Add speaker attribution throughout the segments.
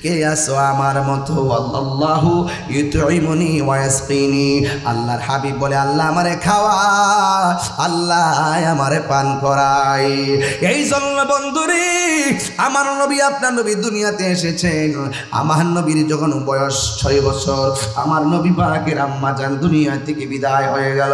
Speaker 1: কে আসো আমার মতো আল্লাহু ইউতইমুনি ওয়া ইয়াসকিনি। আল্লাহর হাবিব বলে আল্লাহ আমারে খাওয়ায়, আল্লাহ আমারে পান করায়। এই জন্য বন্ধুরে আমার নবী আপনার নবী দুনিয়াতে এসেছেন। আমার নবীর যখন বয়স 6 বছর আমার নবী পাকের আম্মা জান দুনিয়া থেকে বিদায় হয়ে গেল।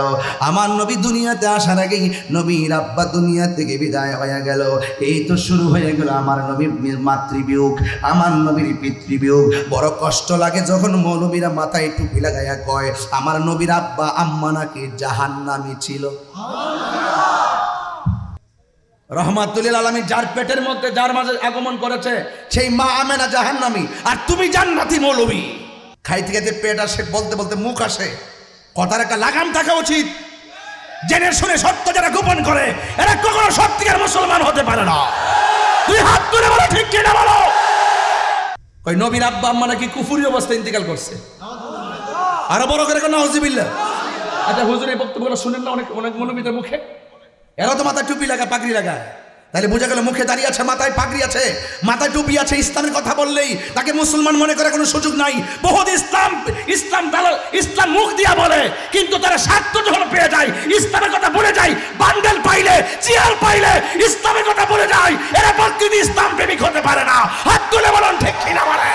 Speaker 1: আমার নবী দুনিয়াতে আসার আগেই নবীর আব্বা দুনিয়া থেকে বিদায় হয়ে গেল। এই তো শুরু হয়ে গেল আমার নবীর মাতৃবিয়োগ, আমার নবীর পিতৃবিয়োগ। বড় কষ্ট লাগে যখন মৌলবীরা মাথায় টুপি লাগাইয়া কয় আমার নবীর আব্বা আম্মা নাকি জাহান্নামী ছিল। রহমাতুল লিল আলামিন যার পেটের মধ্যে যার মাঝে আগমন করেছে সেই মা আমেনা জাহান্নামী, আর তুমি জান্নাতি মৌলবী। খাইতে খাইতে পেট আসে, বলতে বলতে মুখ আসে। কথার একটা লাগাম থাকা উচিত। জেনে শুনে সত্য যারা গোপন করে এরা কখনো সত্যিকার মুসলমান হতে পারে না। তুই হাত তুলে বলো ঠিক কিনা বলো। কই নবীর আব্বা আম্মা নাকি কুফরি অবস্থায় ইন্তেকাল করছে। আরো বড় করে কেন নাউজুবিল্লাহ। আচ্ছা হুজুর এই বক্তব্যগুলো শুনেন না অনেক অনেক মৌলবীদের মুখে? এরা তো মাথায় টুপি লাগা পাগড়ি লাগায়, তাহলে বোঝা গেল মুখে দাঁড়িয়ে আছে, মাথায় পাগড়ি আছে, মাথায় টুপি আছে। ইসলামের কথা বললেই তাকে মুসলমান মনে করে কোনো সুযোগ নাই। বহুত ইসলাম ইসলাম ইসলাম মুখ দিয়া বলে, কিন্তু তারা স্বার্থ যখন পেয়ে যায় ইসলামের কথা বলে যায়। বান্ডেল পাইলে চেয়ার পাইলে ইসলামের কথা বলে যায়। এরা প্রকৃতি ইসলাম প্রেমিক হতে পারে না। হাত তুলে বলুন ঠিক কিনা বলে।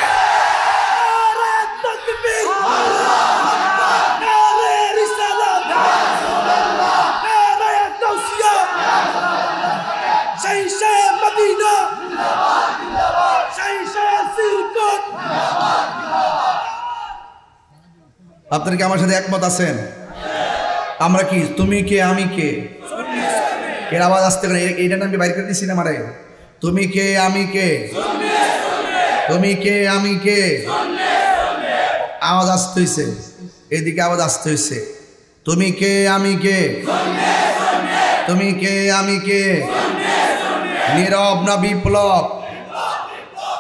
Speaker 1: আপনারা কি আমার সাথে একমত আছেন? আমরা কি তুমি কে আমি কে? এর আওয়াজ আসতে করে এইটা আমি বাইর করে দিছি না মারে। তুমি কে আমি কে? তুমি কে আমি কে? আওয়াজ আসতে হইছে, এইদিকে আওয়াজ আসতে হইছে। তুমি কে আমি কে? তুমি কে আমি কে? নীরব না বিপ্লব?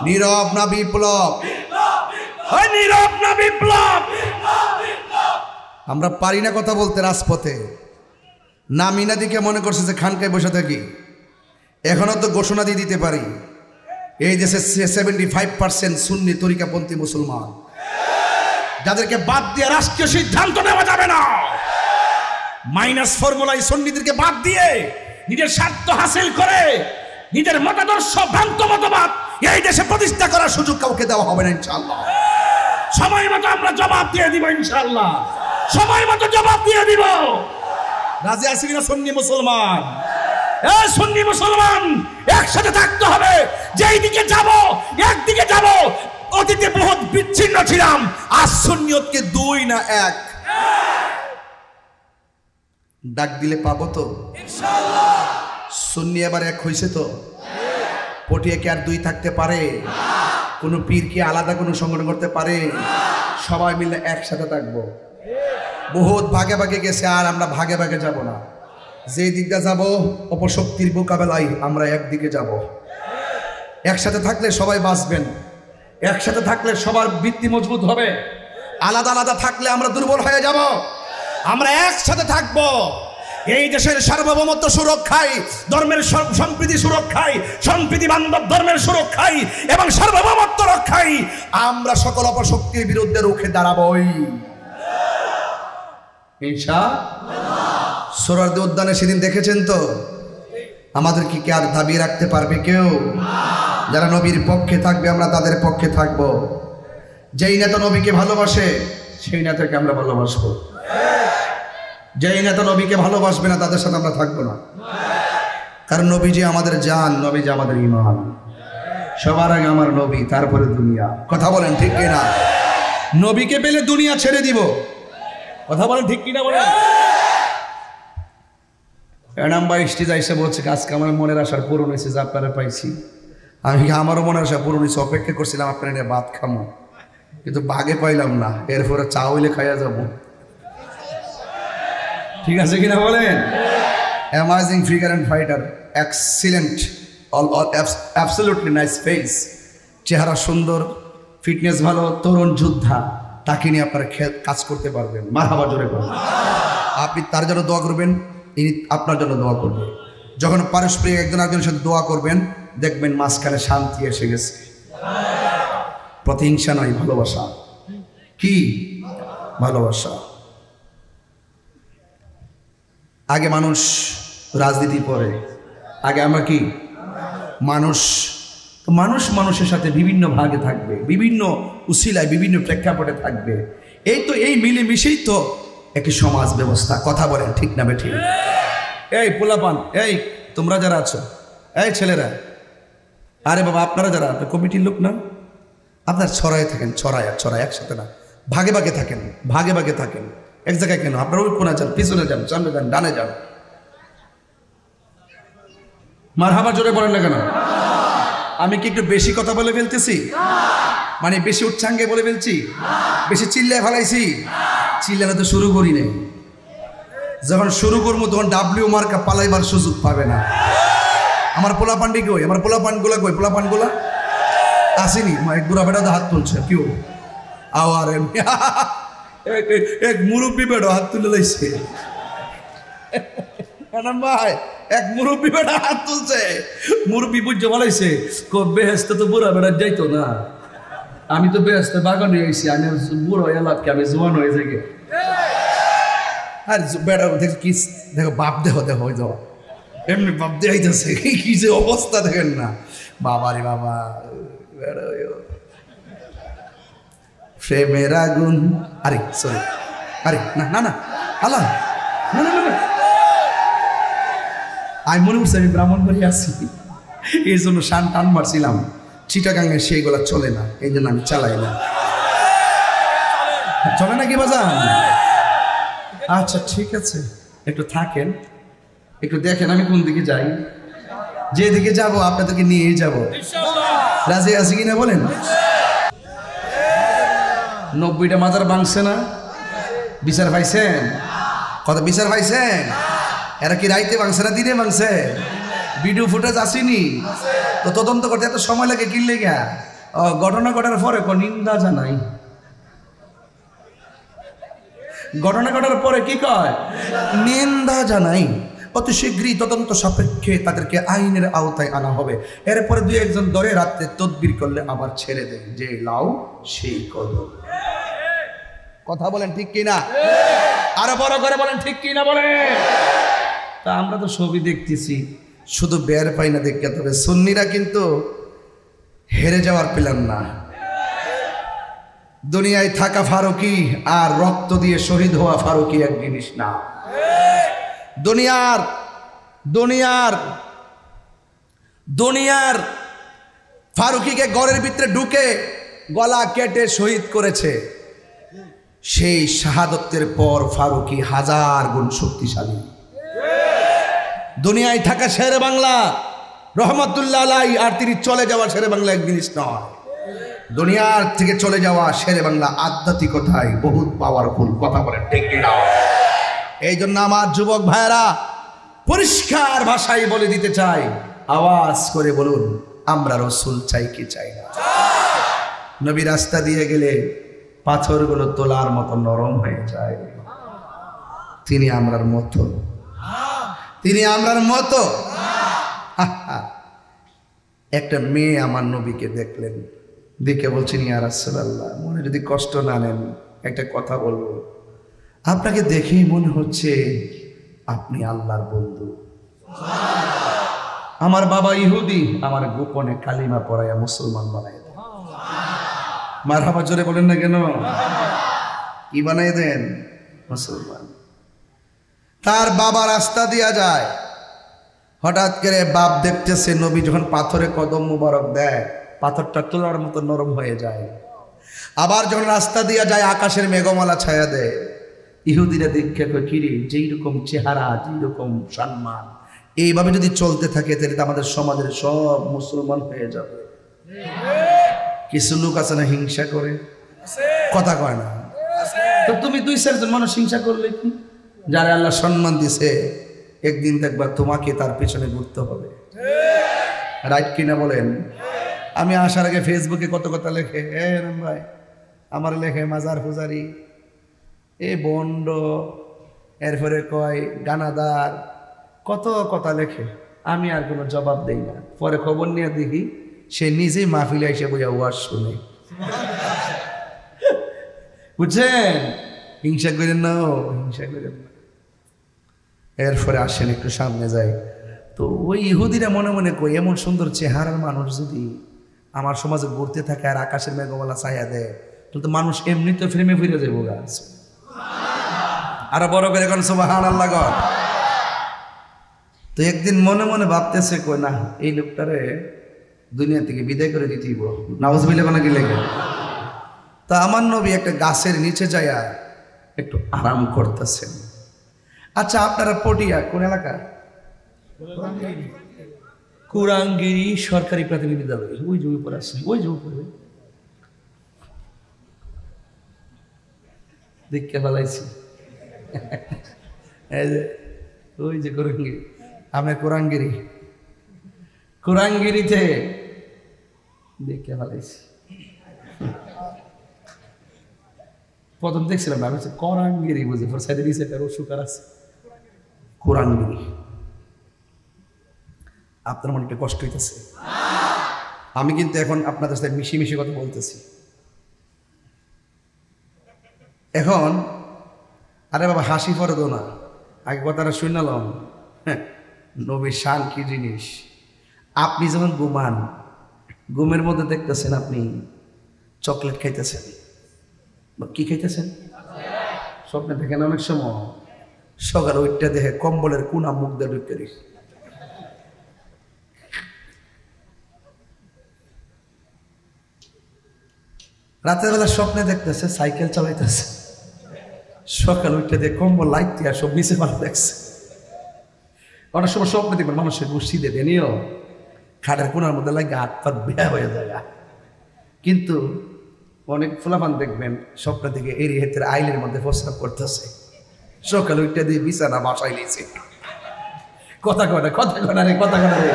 Speaker 1: নীরব না বিপ্লব? নীরব না বিপ্লব? আমরা পারি না কথা বলতে রাজপথে। নামিনা দিকে মনে করছে যে খানকায় বসে থাকি। এখনো তো ঘোষণা দিয়ে দিতে পারি এই দেশে 75% সুন্নি তরিকাপন্থী মুসলমান, যাদেরকে বাদ দিয়ে রাষ্ট্রীয় সিদ্ধান্ত নেওয়া যাবে না। মাইনাস ফর্মুলায় সুন্নিদেরকে বাদ দিয়ে নিজের স্বার্থ হাসিল করে নিজের মতাদর্শ ভ্রান্ত মতবাদ এই দেশে প্রতিষ্ঠা করার সুযোগ কাউকে দেওয়া হবে না ইনশাআল্লাহ। সময় মতো আমরা জবাব দিয়ে দিব ইনশাআল্লাহ। সময় মতো জবাব দিয়ে দিব। রাজি আছি কিনা সুন্নি মুসলমান? সুন্নি মুসলমান একসাথে থাকতে হবে। যেই দিকে যাব একদিকে যাব। অতীতে বহুত বিচ্ছিন্ন ছিলাম, আজ সুন্নিয়তকে 2 না 1। ডাক দিলে পাবো তো ইনশাআল্লাহ। সুন্নি এবার 1 হইছে তো? পটিয়া কি আর 2 থাকতে পারে? কোন পীর কি আলাদা কোনো সংগঠন করতে পারে? সবাই মিলে একসাথে থাকবো। বহুত ভাগে ভাগে গেছে, আর আমরা ভাগে ভাগে যাব না। যে দিকটা যাব অপশক্তির মোকাবেলায় আমরা একদিকে যাব। একসাথে থাকলে সবাই বাঁচবেন, একসাথে থাকলে সবার ভিত্তি মজবুত হবে। আলাদা আলাদা থাকলে আমরা দুর্বল হয়ে যাব। আমরা একসাথে থাকবো। এই দেশের সার্বভৌমত্ব সুরক্ষায়, ধর্মের সম্প্রীতি সুরক্ষায়, সম্প্রীতি বান্ধব ধর্মের সুরক্ষায় এবং সার্বভৌমত্ব রক্ষায় আমরা সকল অপশক্তির বিরুদ্ধে রুখে দাঁড়াবই ইনশাআল্লাহ। সোহরাওয়ার্দী উদ্যানে সেদিন দেখেছেন তো, আমাদের কি আর দাবি রাখতে পারবে কেউ? যারা নবীর পক্ষে থাকবে আমরা তাদের পক্ষে থাকব। যেই নেতা নবীকে ভালোবাসে সেই নেতাকে আমরা ভালোবাসবো। যেই নেতা নবীকে ভালোবাসবে না তাদের সাথে আমরা থাকবো না। কারণ নবীজি আমাদের জান, নবীজি আমাদের ঈমান। সবার আগে আমার নবী, তারপরে দুনিয়া। কথা বলেন ঠিক কিনা? নবীকে পেলে দুনিয়া ছেড়ে দিব। কথা বলেন ঠিক কিনা বলেন? এনাম ভাই স্টেজ এসে বলছে আজকে আমার মনের আশার পূরণ হয়েছে, যে আপনারা পাইছি। আমি আমারও মনের আশা পূরণ হয়েছে, অপেক্ষা করছিলাম আপনারা নিয়ে ভাত খামো, কিন্তু ভাগে পাইলাম না। এরপরে চা হইলে খাইয়া যাবো। ঠিক আছে কিনা বলেন? Amazing figure and fighter, excellent, absolutely nice face, চেহারা সুন্দর, ফিটনেস ভালো, তরুণ যোদ্ধা, তাকে নিয়ে আপনারা কাজ করতে পারবেন। মারহাবা জোরে বলুন। আপনি তার জন্য দোয়া করবেন, তিনি আপনার জন্য দোয়া করবেন। যখন পারস্পরিক একজন একজনের সাথে দোয়া করবেন দেখবেন মাঝখানে শান্তি এসে গেছে। প্রতিহিংসা নয়, ভালোবাসা। কি ভালোবাসা? আগে মানুষ রাজনীতি পরে, আগে আমরা কি মানুষ। তো মানুষ মানুষের সাথে বিভিন্ন ভাগে থাকবে, বিভিন্ন উসিলায় বিভিন্ন প্রেক্ষাপটে থাকবে। এই তো এই মিলেমিশেই তো একটি সমাজ ব্যবস্থা। কথা বলেন ঠিক না বেঠিক? এই পোলাপান, এই তোমরা যারা আছো, এই ছেলেরা, আরে বাবা আপনারা যারা কমিটির লোক না, আপনার ছড়ায় থাকেন, ছড়ায় একসাথে না, ভাগে ভাগে থাকেন, ভাগে ভাগে থাকেন। এক জায়গায় কেন? আপনারা ওই কোনা যান, পিছনে যান, সামনে যান, ডানে যান। মারহাবা জোরে বলেন না কেন? আমি কি একটু বেশি কথা বলে ফেলতেছি? মানে বেশি উচ্চাঙ্গে বলে ফেলছি? বেশি চিল্লায় ফেলাইছি? চিল্লানো তো শুরু করি নাই। যখন শুরু করবো তখন ডাব্লিউ মার্কা পালাইবার সুযোগ পাবে না। আমার পোলাপান্ডি কই? আমার পোলাপানগুলা কই? পোলাপানগুলা আসেনি? এক বুড়া বেটা হাত তুলছে, কেউ আওয়ার এক মুরব্বী বেড়ো হাত তুলে লাইছে। ভাই এক মুরব্বী বেটা হাত তুলছে, মুরব্বী বুঝতে বলাইছে বেহেস্ত তো বুড়া বেড়া যাইতো না, আমি তো বেহেস্তে বাগানে আইছি, আমি বুড়ো এলাকা, আমি জোয়ান হয়ে যাই। আর বেড়া দেখ কি দেখো, বাপ দেহ দেখো, ওই যাও এমনি বাপ দেখাইতেছে, কি যে অবস্থা দেখেন না। বাবা রে বাবা, প্রেমের আগুন। আরে সরি, আরে না না না আল্লাহ, না না না, আমি মনে করছি আমি ব্রাহ্মণবাড়ি আছি, এই জন্য শান টান মারছিলাম। চিটাগাঙে সেইগুলা চলে না, এই জন্য আমি চালাই না। চলে না কি বাজান? আচ্ছা ঠিক আছে, একটু থাকেন, একটু দেখেন আমি কোন দিকে যাই। যেদিকে যাব আপনাদেরকে নিয়েই যাব। রাজি আছি কিনা বলেন? 90টা মাজার ভাঙছে না? বিচার পাইছেন? কত বিচার পাইছেন? এরা কি রাইতে ভাঙছে না দিনে ভাঙছে? ভিডিও ফুটেজ আসেনি তো? তদন্ত করতে এত সময় লাগে কি লেগা? ঘটনা ঘটার পরে নিন্দা জানাই, ঘটনা ঘটার পরে কি কয়? নিন্দা জানাই। অতি শীঘ্রই তদন্ত সাপেক্ষে তাদেরকে আইনের আওতায় আনা হবে। এরপরে দুই একজন ধরে রাত্রে তদবির করলে আবার ছেড়ে দেয়, যে লাও সেই করো। কথা বলেন ঠিক কিনা? আরো বড় করে বলেন ঠিক কিনা বলেন। তা আমরা তো ছবি দেখতেছি, শুধু বের পাই না দেখতে। তবে সুন্নিরা কিন্তু হেরে যাওয়ার প্ল্যান না। দুনিয়ায় থাকা ফারুকি আর রক্ত দিয়ে শহীদ হওয়া ফারুকি এক জিনিস না। দুনিয়ার দুনিয়ার দুনিয়ার ফারুকিকে ঘরের ভিতরে ঢুকে গলা কেটে শহীদ করেছে। সেই শাহাদতের পর ফারুকি 1000 গুণ শক্তিশালী। দুনিয়ায় থাকা শেরে বাংলা রহমতুল্লাহ আলাইহি আর তিনি চলে যাওয়া শেরে বাংলা এক জিনিস নয়। দুনিয়ার থেকে চলে যাওয়া শেরে বাংলা আধ্যাত্মিকতায় বহুত পাওয়ারফুল। কথা বলে ঠিক না? এই জন্য আমার যুবক ভাইয়েরা পরিষ্কার ভাষায় বলে দিতে চাই, আওয়াজ করে বলুন, আমরা রাসূল চাই কি চাই না? নবী রাস্তা দিয়ে গেলে পাথরগুলো তোলার মতো নরম হয়ে যায়। তিনি আমরার মতো, তিনি আমরার মতো। একটা মেয়ে আমার নবীকে দেখলেন, দেখে বলছেন, ইয়া রাসূলুল্লাহ, মনে যদি কষ্ট না নেন একটা কথা বলবো। আপনাকে দেখেই মনে হচ্ছে আপনি আল্লাহর বন্ধু। আমার বাবা ইহুদি, আমার গোপনে কালিমা পড়াইয়া মুসলমান বানাই দেন। মারহাবা জোরে বলেন না কেন? কি বানাই দেন? মুসলমান। তার বাবা রাস্তা দিয়া যায়, হঠাৎ করে বাপ দেখতেছে নবী যখন পাথরে কদম মুবারক দেয়, পাথরটা তোলার মতো নরম হয়ে যায়। আবার যখন রাস্তা দিয়া যায়, আকাশের মেঘমালা ছায়া দেয়। ইহুদিরা দেখে কয়, কিরে, যেই রকম চেহারা, যেই রকম সম্মান, এইভাবে যদি চলতে থাকে তাহলে তো আমাদের সমাজের সব মুসলমান হয়ে যাবে। কিছু লোক আছে না হিংসা করে, কথা কয় না। তো তুমি 2-4 জন মানুষ হিংসা করলে কি? যারা আল্লাহ সম্মান দিছে, একদিন দেখবা তোমাকে তার পিছনে ঘুরতে হবে। রাইট কিনা বলেন? আমি আসার আগে ফেসবুকে কত কথা লেখে, ভাই আমার লেখে মাজার পূজারি, এ বন্ড, এরপরে কয় গানাদার, কত কথা লেখে। আমি আর কোনো জবাব দেই না। পরে খবর নিয়ে দেখি সে নিজেই মাহফিলে এসে বইয়া ওয়াজ শুনে। বুঝছেন? হিংসা করেন না, হিংসা করেন না। এরপরে আসেন একটু সামনে যাই। তো ওই ইহুদিরা মনে মনে কই, এমন সুন্দর চেহারার মানুষ যদি আমার সমাজে ঘুরতে থাকে আর আকাশের মেঘমালা ছায়া দেয়, তাহলে তো মানুষ এমনিতে ফ্রেমে ফিরে যাবো গাছ। আরো বড় করে এখন সুবহানাল্লাহ গো। তো একদিন মনে মনে ভাবতেছে, কই না, এই লোকটারে দুনিয়া থেকে বিদায় করে দিতেই নাউজুবিল্লাহ কি লেগে। তা আমার নবী একটা গাছের নিচে যায়া একটু আরাম করতেছেন। আচ্ছা, আপনারা পটিয়া কোন এলাকা? কুরাঙ্গিরি সরকারি প্রাথমিক বিদ্যালয়, ওই যে উপরে আছে, ওই যে উপরে দেখতে ফেলাইছি। ওই যে কুরাঙ্গিরি, আমি কুরাঙ্গিরি, কুরাঙ্গিরিতে দেখতে ফেলাইছি। প্রথম দেখছিলাম আমি হচ্ছে কুরাঙ্গিরি, বুঝে সাইডে দিয়েছে একটা রসুকার আছে, কুরাঙ্গিরি। আপনার মনে একটা কষ্ট হইতেছে। আমি কিন্তু এখন আপনাদের সাথে মিশি মিশি কথা বলতেছি। এখন আরে বাবা হাসি পরে দো না, আগে কথাটা শুনালাম। হ্যাঁ, নবীর শান কি জিনিস। আপনি যখন ঘুমান, ঘুমের মধ্যে দেখতেছেন আপনি চকলেট খাইতেছেন, কি খাইতেছেন, স্বপ্নে দেখেন অনেক সময়। সকালে ওইটা দেখে কম্বলের কোনা মুখ দিয়ে ঢুকে দিস। রাতের বেলা স্বপ্নে দেখতেছে সাইকেল চালাইতেছে, সকাল উঠতে দিয়ে কম্বল লাইট দিয়ে সব নিচে পালা দেখছে। অনেক সময় স্বপ্নে দেখবেন মানুষের গোষ্ঠী দেবে নিও খাটের কোনার মধ্যে লাগে হাত পাত বেয়া হয়ে যায়। কিন্তু অনেক ফোলাফান দেখবেন স্বপ্ন থেকে এরি হেতের আইলের মধ্যে প্রস্রাব করতেছে, সকাল উঠতে দিয়ে বিছানা বাসায় নিয়েছে। কথা কয় না, কথা কয় না রে, কথা কয় না রে।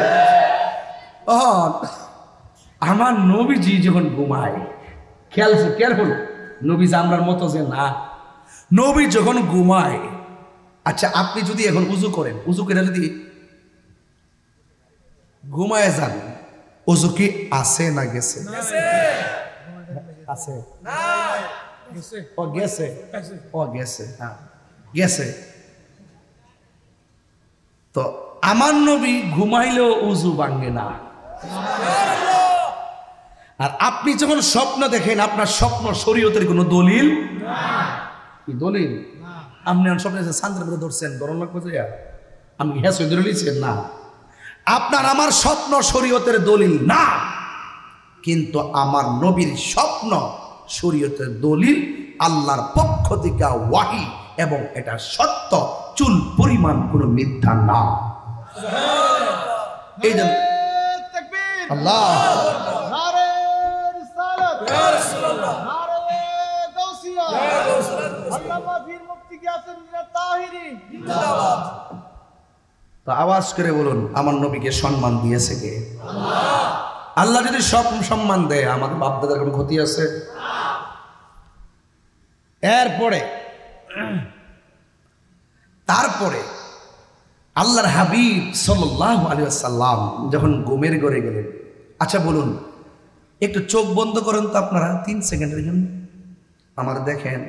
Speaker 1: আমার নবীজি যখন ঘুমায়, কেয়ারফুল, নবী জামরার মতো যে না, নবী যখন ঘুমায়। আচ্ছা, আপনি যদি এখন উজু করেন, উজু করে যদি ঘুমায় যান, উজু কি আছে না গেছে? আছে, ও গেছে, ও গেছে, হ্যাঁ গেছে। তো আমার নবী ঘুমাইলেও উজু ভাঙে না। আর আপনি যখন স্বপ্ন দেখেন, আপনার স্বপ্ন শরীয়তের কোনো দলিল কি দলিল? আপনি স্বপ্নে সান্দ্রের মধ্যে ধরছেন, ধরন লাগবে যে আমি হ্যাঁ ধরে নিয়েছেন না। আপনার আমার স্বপ্ন শরীয়তের দলিল না, কিন্তু আমার নবীর স্বপ্ন শরীয়তের দলিল, আল্লাহর পক্ষ থেকে ওয়াহি, এবং এটা সত্য, চুল পরিমাণ কোনো মিথ্যা না। এই জন্য আল্লাহ তো আওয়াজ করে বলুন, আমার নবীকে সম্মান দিয়েছে কে? আল্লাহ যদি সব সম্মান দেয়, আমাদের বাপ দাদার কোনো ক্ষতি আছে? তারপরে আল্লাহর হাবিব সাল্লাল্লাহু আলাইহি ওয়াসাল্লাম যখন ঘুমের ঘরে গেলেন। আচ্ছা বলুন, একটু চোখ বন্ধ করেন তো আপনারা 3 সেকেন্ডের জন্য, আমার দেখেন।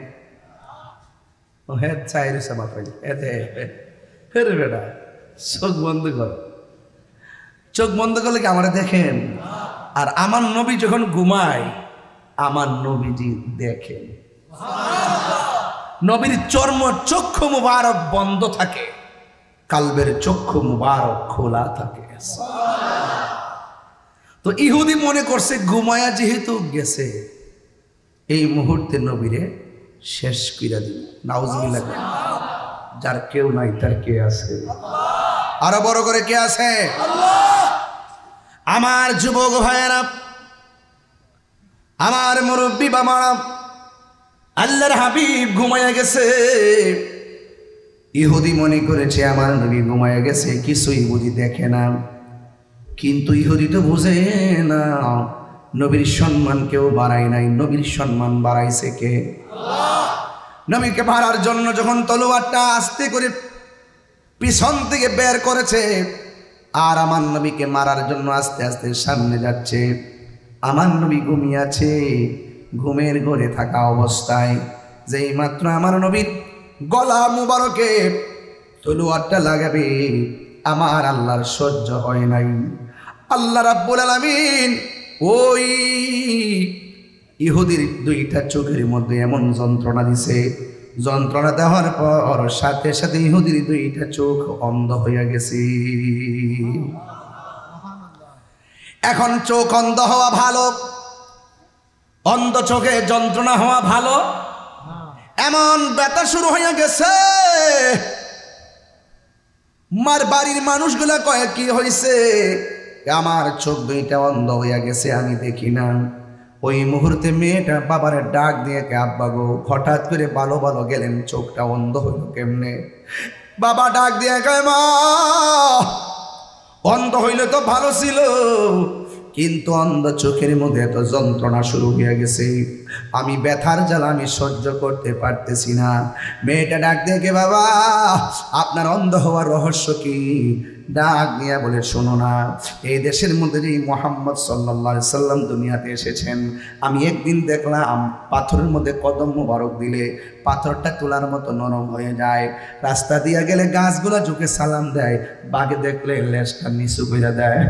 Speaker 1: হ্যাঁ চাইছে মাথায়, হেরে বেটা, চোখ বন্ধ কর। চোখ বন্ধ করলে কি আমরা দেখেন? আর আমার নবী যখন ঘুমায়, আমার নবীজি দেখেন। নবীর চর্ম চক্ষু মুবারক বন্ধ থাকে, কালবের চক্ষু মুবারক খোলা থাকে। তো ইহুদি মনে করছে ঘুমায়া যেহেতু গেছে, এই মুহূর্তে নবীরে শেষ কইরা দিল। নাউজুবিল্লাহ। যার কেউ নাই তার কে আছে? আরো বড় করে কে আছে? আমার যুবক ভাইয়েরা, আমার মুরব্বী বাবারা, আল্লাহর হাবিব ঘুমায়া গেছে। ইহুদি মনে করেছে আমার নবী ঘুমায়া গেছে, কিছুই বুঝি দেখে না। কিন্তু ইহুদি তো বুঝে না, নবীর সম্মান কেউ বাড়ায় নাই, নবীর সম্মান বাড়াইছে কে? নবীকে মারার জন্য যখন তলোয়ারটা আস্তে করে পিছন থেকে বের করেছে, আর আমার নবীকে মারার জন্য আস্তে আস্তে সামনে যাচ্ছে, আমার নবী ঘুমিয়ে আছে। ঘুমের ঘরে থাকা অবস্থায় যেই মাত্র আমার নবীর গলা মুবারকে তলোয়ারটা লাগাবে, আমার আল্লাহর সহ্য হয় নাই। আল্লাহ রাব্বুল আলামিন ওই ইহুদির দুইটা চোখের মধ্যে এমন যন্ত্রণা দিছে, যন্ত্রণা দেওয়ার পর সাথে সাথে ইহুদির দুইটা চোখ অন্ধ হয়ে গেছে। এখন চোখ অন্ধ হওয়া ভালো, অন্ধ চোখে যন্ত্রণা হওয়া ভালো? এমন ব্যথা শুরু হয়ে গেছে, মার বাড়ির মানুষগুলা কয়ে কি হয়েছে? আমার চোখ দুইটা অন্ধ হয়ে গেছে, আমি দেখি না। ওই মুহূর্তে মেয়েটা বাবার ডাক দিয়ে, আব্বা গো, হঠাৎ করে ভালো ভালো গেলেন, চোখটা অন্ধ হইল কেমনে? বাবা ডাক দিয়ে কয়, মা অন্ধ হইলে তো ভালো ছিল, কিন্তু অন্ধ চোখের মধ্যে এত যন্ত্রণা শুরু হয়ে গেছে, আমি ব্যথার জ্বালা আমি সহ্য করতে পারতেছি না। মেয়েটা ডাক দিয়ে, বাবা আপনার অন্ধ হওয়ার রহস্য কি? ডাক নিয়ে বলে, শোনো না, এই দেশের মধ্যে যে মুহাম্মদ সাল্লাল্লাহু আলাইহি সাল্লাম দুনিয়াতে এসেছেন, আমি একদিন দেখলাম পাথরের মধ্যে কদম মোবারক দিলে পাথরটা তোলার মতো নরম হয়ে যায়, রাস্তা দিয়ে গেলে গাছগুলা ঝুঁকে সালাম দেয়, বাঘে দেখলে লেজটা নিচু করে দেয়।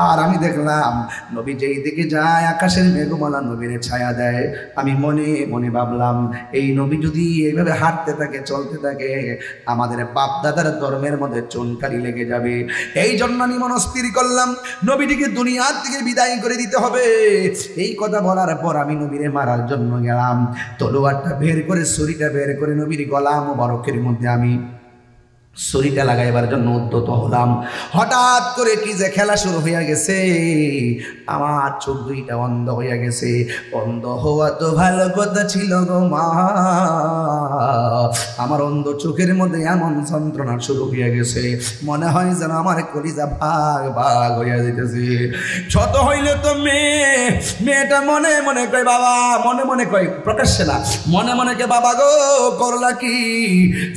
Speaker 1: আর আমি দেখলাম নবী যেই দিকে যায় আকাশের মেঘমালা নবীর ছায়া দেয়। আমি মনে মনে ভাবলাম, এই নবী যদি এইভাবে হাঁটতে থাকে, চলতে থাকে, আমাদের বাপ দাদার ধর্মের মধ্যে চুনকালি লেগে যাবে। এই জন্য আমি মনস্থির করলাম নবীটিকে দুনিয়ার থেকে বিদায় করে দিতে হবে। এই কথা বলার পর আমি নবীরে মারার জন্য গেলাম, তলোয়ারটা বের করে, ছুরিটা বের করে নবীর গলা মোবারকের মধ্যে আমি ছুরিটা লাগাইবার জন্য উদ্যত হলাম। হঠাৎ করে কি যে খেলা শুরু হইয়া গেছে, আমার চোখ দুইটা অন্ধ হইয়া গেছে। অন্ধ হওয়া তো ভালো কথা ছিল গো মা, আমার অন্ধ চোখের মধ্যে এমন যন্ত্রণা শুরু হইয়া গেছে, মনে হয় যেন আমার কলিজা ভাগ ভাগ হইয়া যেতেছে। ছোট হইলে তো মেয়েটা মনে মনে কয় বাবা, মনে মনে কয়, প্রকাশ্যে না, মনে মনে কে বাবা গো করলা কি?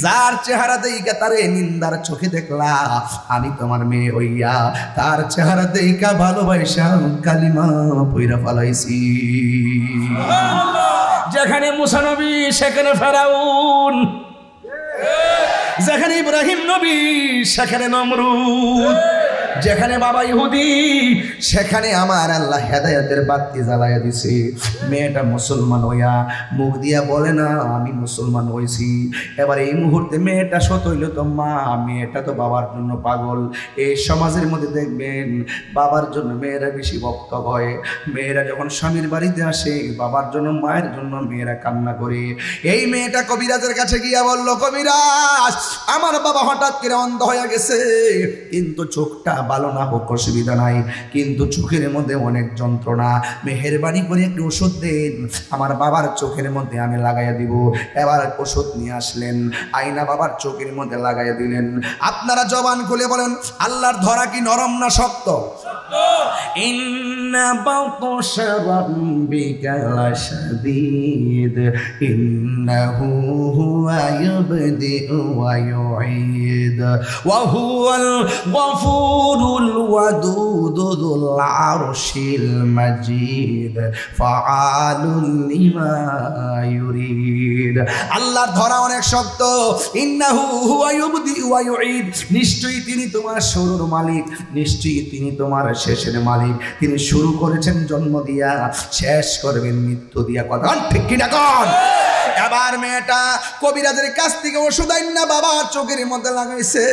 Speaker 1: যার চেহারা দেইকা তারে নিন্দার চোখে দেখলা, আমি তোমার মেয়ে হইয়া তার চেহারা দেইকা ভালোবাসা কালিমা পইরা ফলাইছি। যেখানে মুসা নবী সেখানে ফেরাউন, যেখানে ইব্রাহিম নবী সেখানে নমরুদ, যেখানে বাবা ইহুদি সেখানে আমার আল্লাহ হেদায়েতের বাতি জ্বালাইয়া দিছে। মেয়েটা মুসলমান হইয়া মুখ দিয়া বলে না আমি মুসলমান হইছি। এবার এই মুহূর্তে মেয়েটা সত হইল তো মা, মেয়েটা তো বাবার জন্য পাগল। এই সমাজের মধ্যে দেখবেন বাবার জন্য মেয়েরা বেশি ভক্ত হয়। মেয়েরা যখন স্বামীর বাড়িতে আসে বাবার জন্য, মায়ের জন্য মেয়েরা কান্না করে। এই মেয়েটা কবিরাজের কাছে গিয়া বলল, কবিরাজ আমার বাবা হঠাৎ করে অন্ধ হয়ে গেছে, কিন্তু চোখটা ভালো না হোক অসুবিধা নাই, কিন্তু চোখের মধ্যে অনেক যন্ত্রণা, মেহেরবানি করে একটু ওষুধ দেন, আমার বাবার চোখের মধ্যে আমি লাগাইয়া দিব। এবার ওষুধ নিয়ে আসলেন, আয়না বাবার চোখের মধ্যে লাগাইয়া দিলেন। আপনারা জবান খুলে বলেন, আল্লাহর ধরা কি নরম না শক্ত? ইন্না বাতশা রাব্বিকা লাশাদীদ ইন্নাহু হুয়া ইবদিউ ওয়া ইউঈদ ওয়া হুয়াল গফুরুল ওয়াদুদু যুল আরশিল মাজিদ ফাআলুল লিমা ইউরিদ। আল্লাহর ধরা অনেক শক্ত। ইন্নাহু হুয়া ইবদিউ ওয়া ইউঈদ, নিশ্চয়ই তিনি তোমার শুরুর মালিক, নিশ্চয়ই তিনি তোমার শেষের মালিক। তিনি শুরু করেছেন জন্ম দিয়া, শেষ করবেন মৃত্যু দিয়া। কথা ঠিক কিনা কোন? এবার মেয়েটা কবিরাজের কাছ থেকে ওষুধ আইনা বাবার চোখের মধ্যে লাগাইছে,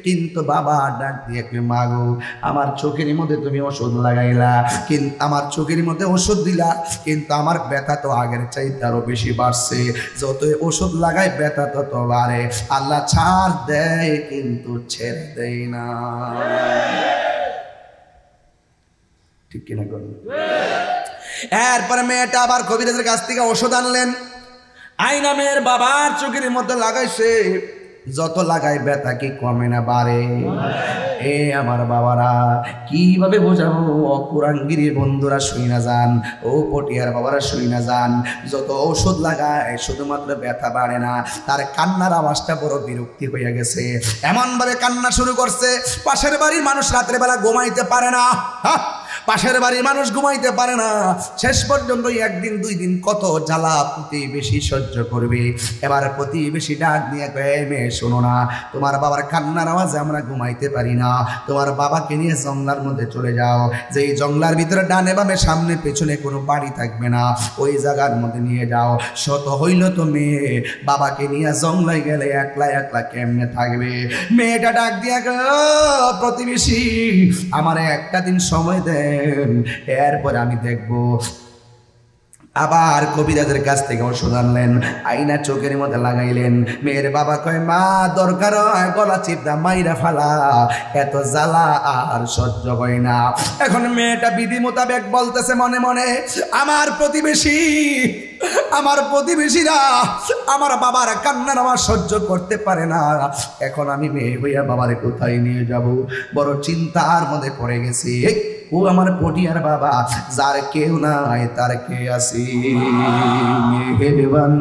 Speaker 1: কিন্তু বাবা ডাক দিয়ে মা গো আমার চোখের মধ্যে তুমি ওষুধ লাগাইলা, কিন্তু আমার চোখের মধ্যে ওষুধ দিলা, কিন্তু আমার ব্যথা তো আগের চাইতে আরো বেশি বাড়ছে। যত ওষুধ লাগাই ব্যথা তত বাড়ে। আল্লাহ ছাড় দেয় কিন্তু ছেড়ে দেয় না। ঠিক কিনা করুন? এরপরে মেয়েটা আবার কবিরাজের কাছ থেকে ওষুধ আনলেন, আইনা মেয়ের বাবার চোখের মধ্যে লাগাইছে, যত লাগাই ব্যথা কি কমে না বাড়ে? এ আমার বাবারা কিভাবে বোঝাবো? কুরাঙ্গিরির বন্ধুরা শুই না যান, ও পটিয়ার বাবারা শুই না যান, যত ঔষধ লাগায় শুধুমাত্র ব্যথা বাড়ে না, তার কান্নার আওয়াজটা বড় বিরক্তি হয়ে গেছে। এমন ভাবে কান্না শুরু করছে পাশের বাড়ির মানুষ রাত্রে বেলা ঘুমাইতে পারে না। পাশের বাড়ির মানুষ ঘুমাইতে পারে না। শেষ পর্যন্ত একদিন দুই দিন কত জ্বালা প্রতিবেশী সহ্য করবে। এবার প্রতিবেশী ডাক দিয়ে কয়ে, মেয়ে শোনো না, তোমার বাবার কান্নার আওয়াজে আমরা ঘুমাইতে পারি না, তোমার বাবাকে নিয়ে জঙ্গলার মধ্যে চলে যাও। যেই জঙ্গলার ভিতরে ডানে বামে সামনে পেছনে কোনো বাড়ি থাকবে না, ওই জায়গার মধ্যে নিয়ে যাও। শত হইল তো মেয়ে, বাবাকে নিয়ে জঙ্গলায় গেলে একলা একলা কেমনে থাকবে? মেয়েটা ডাক দিয়া প্রতিবেশী, আমার একটা দিন সময় দেন, এরপর আমি দেখবো। আবার কবিরাজের কাছ থেকে ওষুধ আনলেন, আইনা চোখের মধ্যে লাগাইলেন। মেয়ের বাবা কয়, মা দরকার হয় গলা চিপটা মাইরা ফালা, এত জ্বালা আর সহ্য হয় না। এখন মেয়েটা বিধি মোতাবেক বলতেছে মনে মনে, আমার প্রতিবেশীরা আমার বাবার কান্নার আমার সহ্য করতে পারে না, এখন আমি মেয়ে হইয়া বাবারে কোথায় নিয়ে যাব? বড় চিন্তার মধ্যে পড়ে গেছি। ও আমার পটিয়ার বাবা, যার কেউ নাই তার কে আছে। মেহেরবান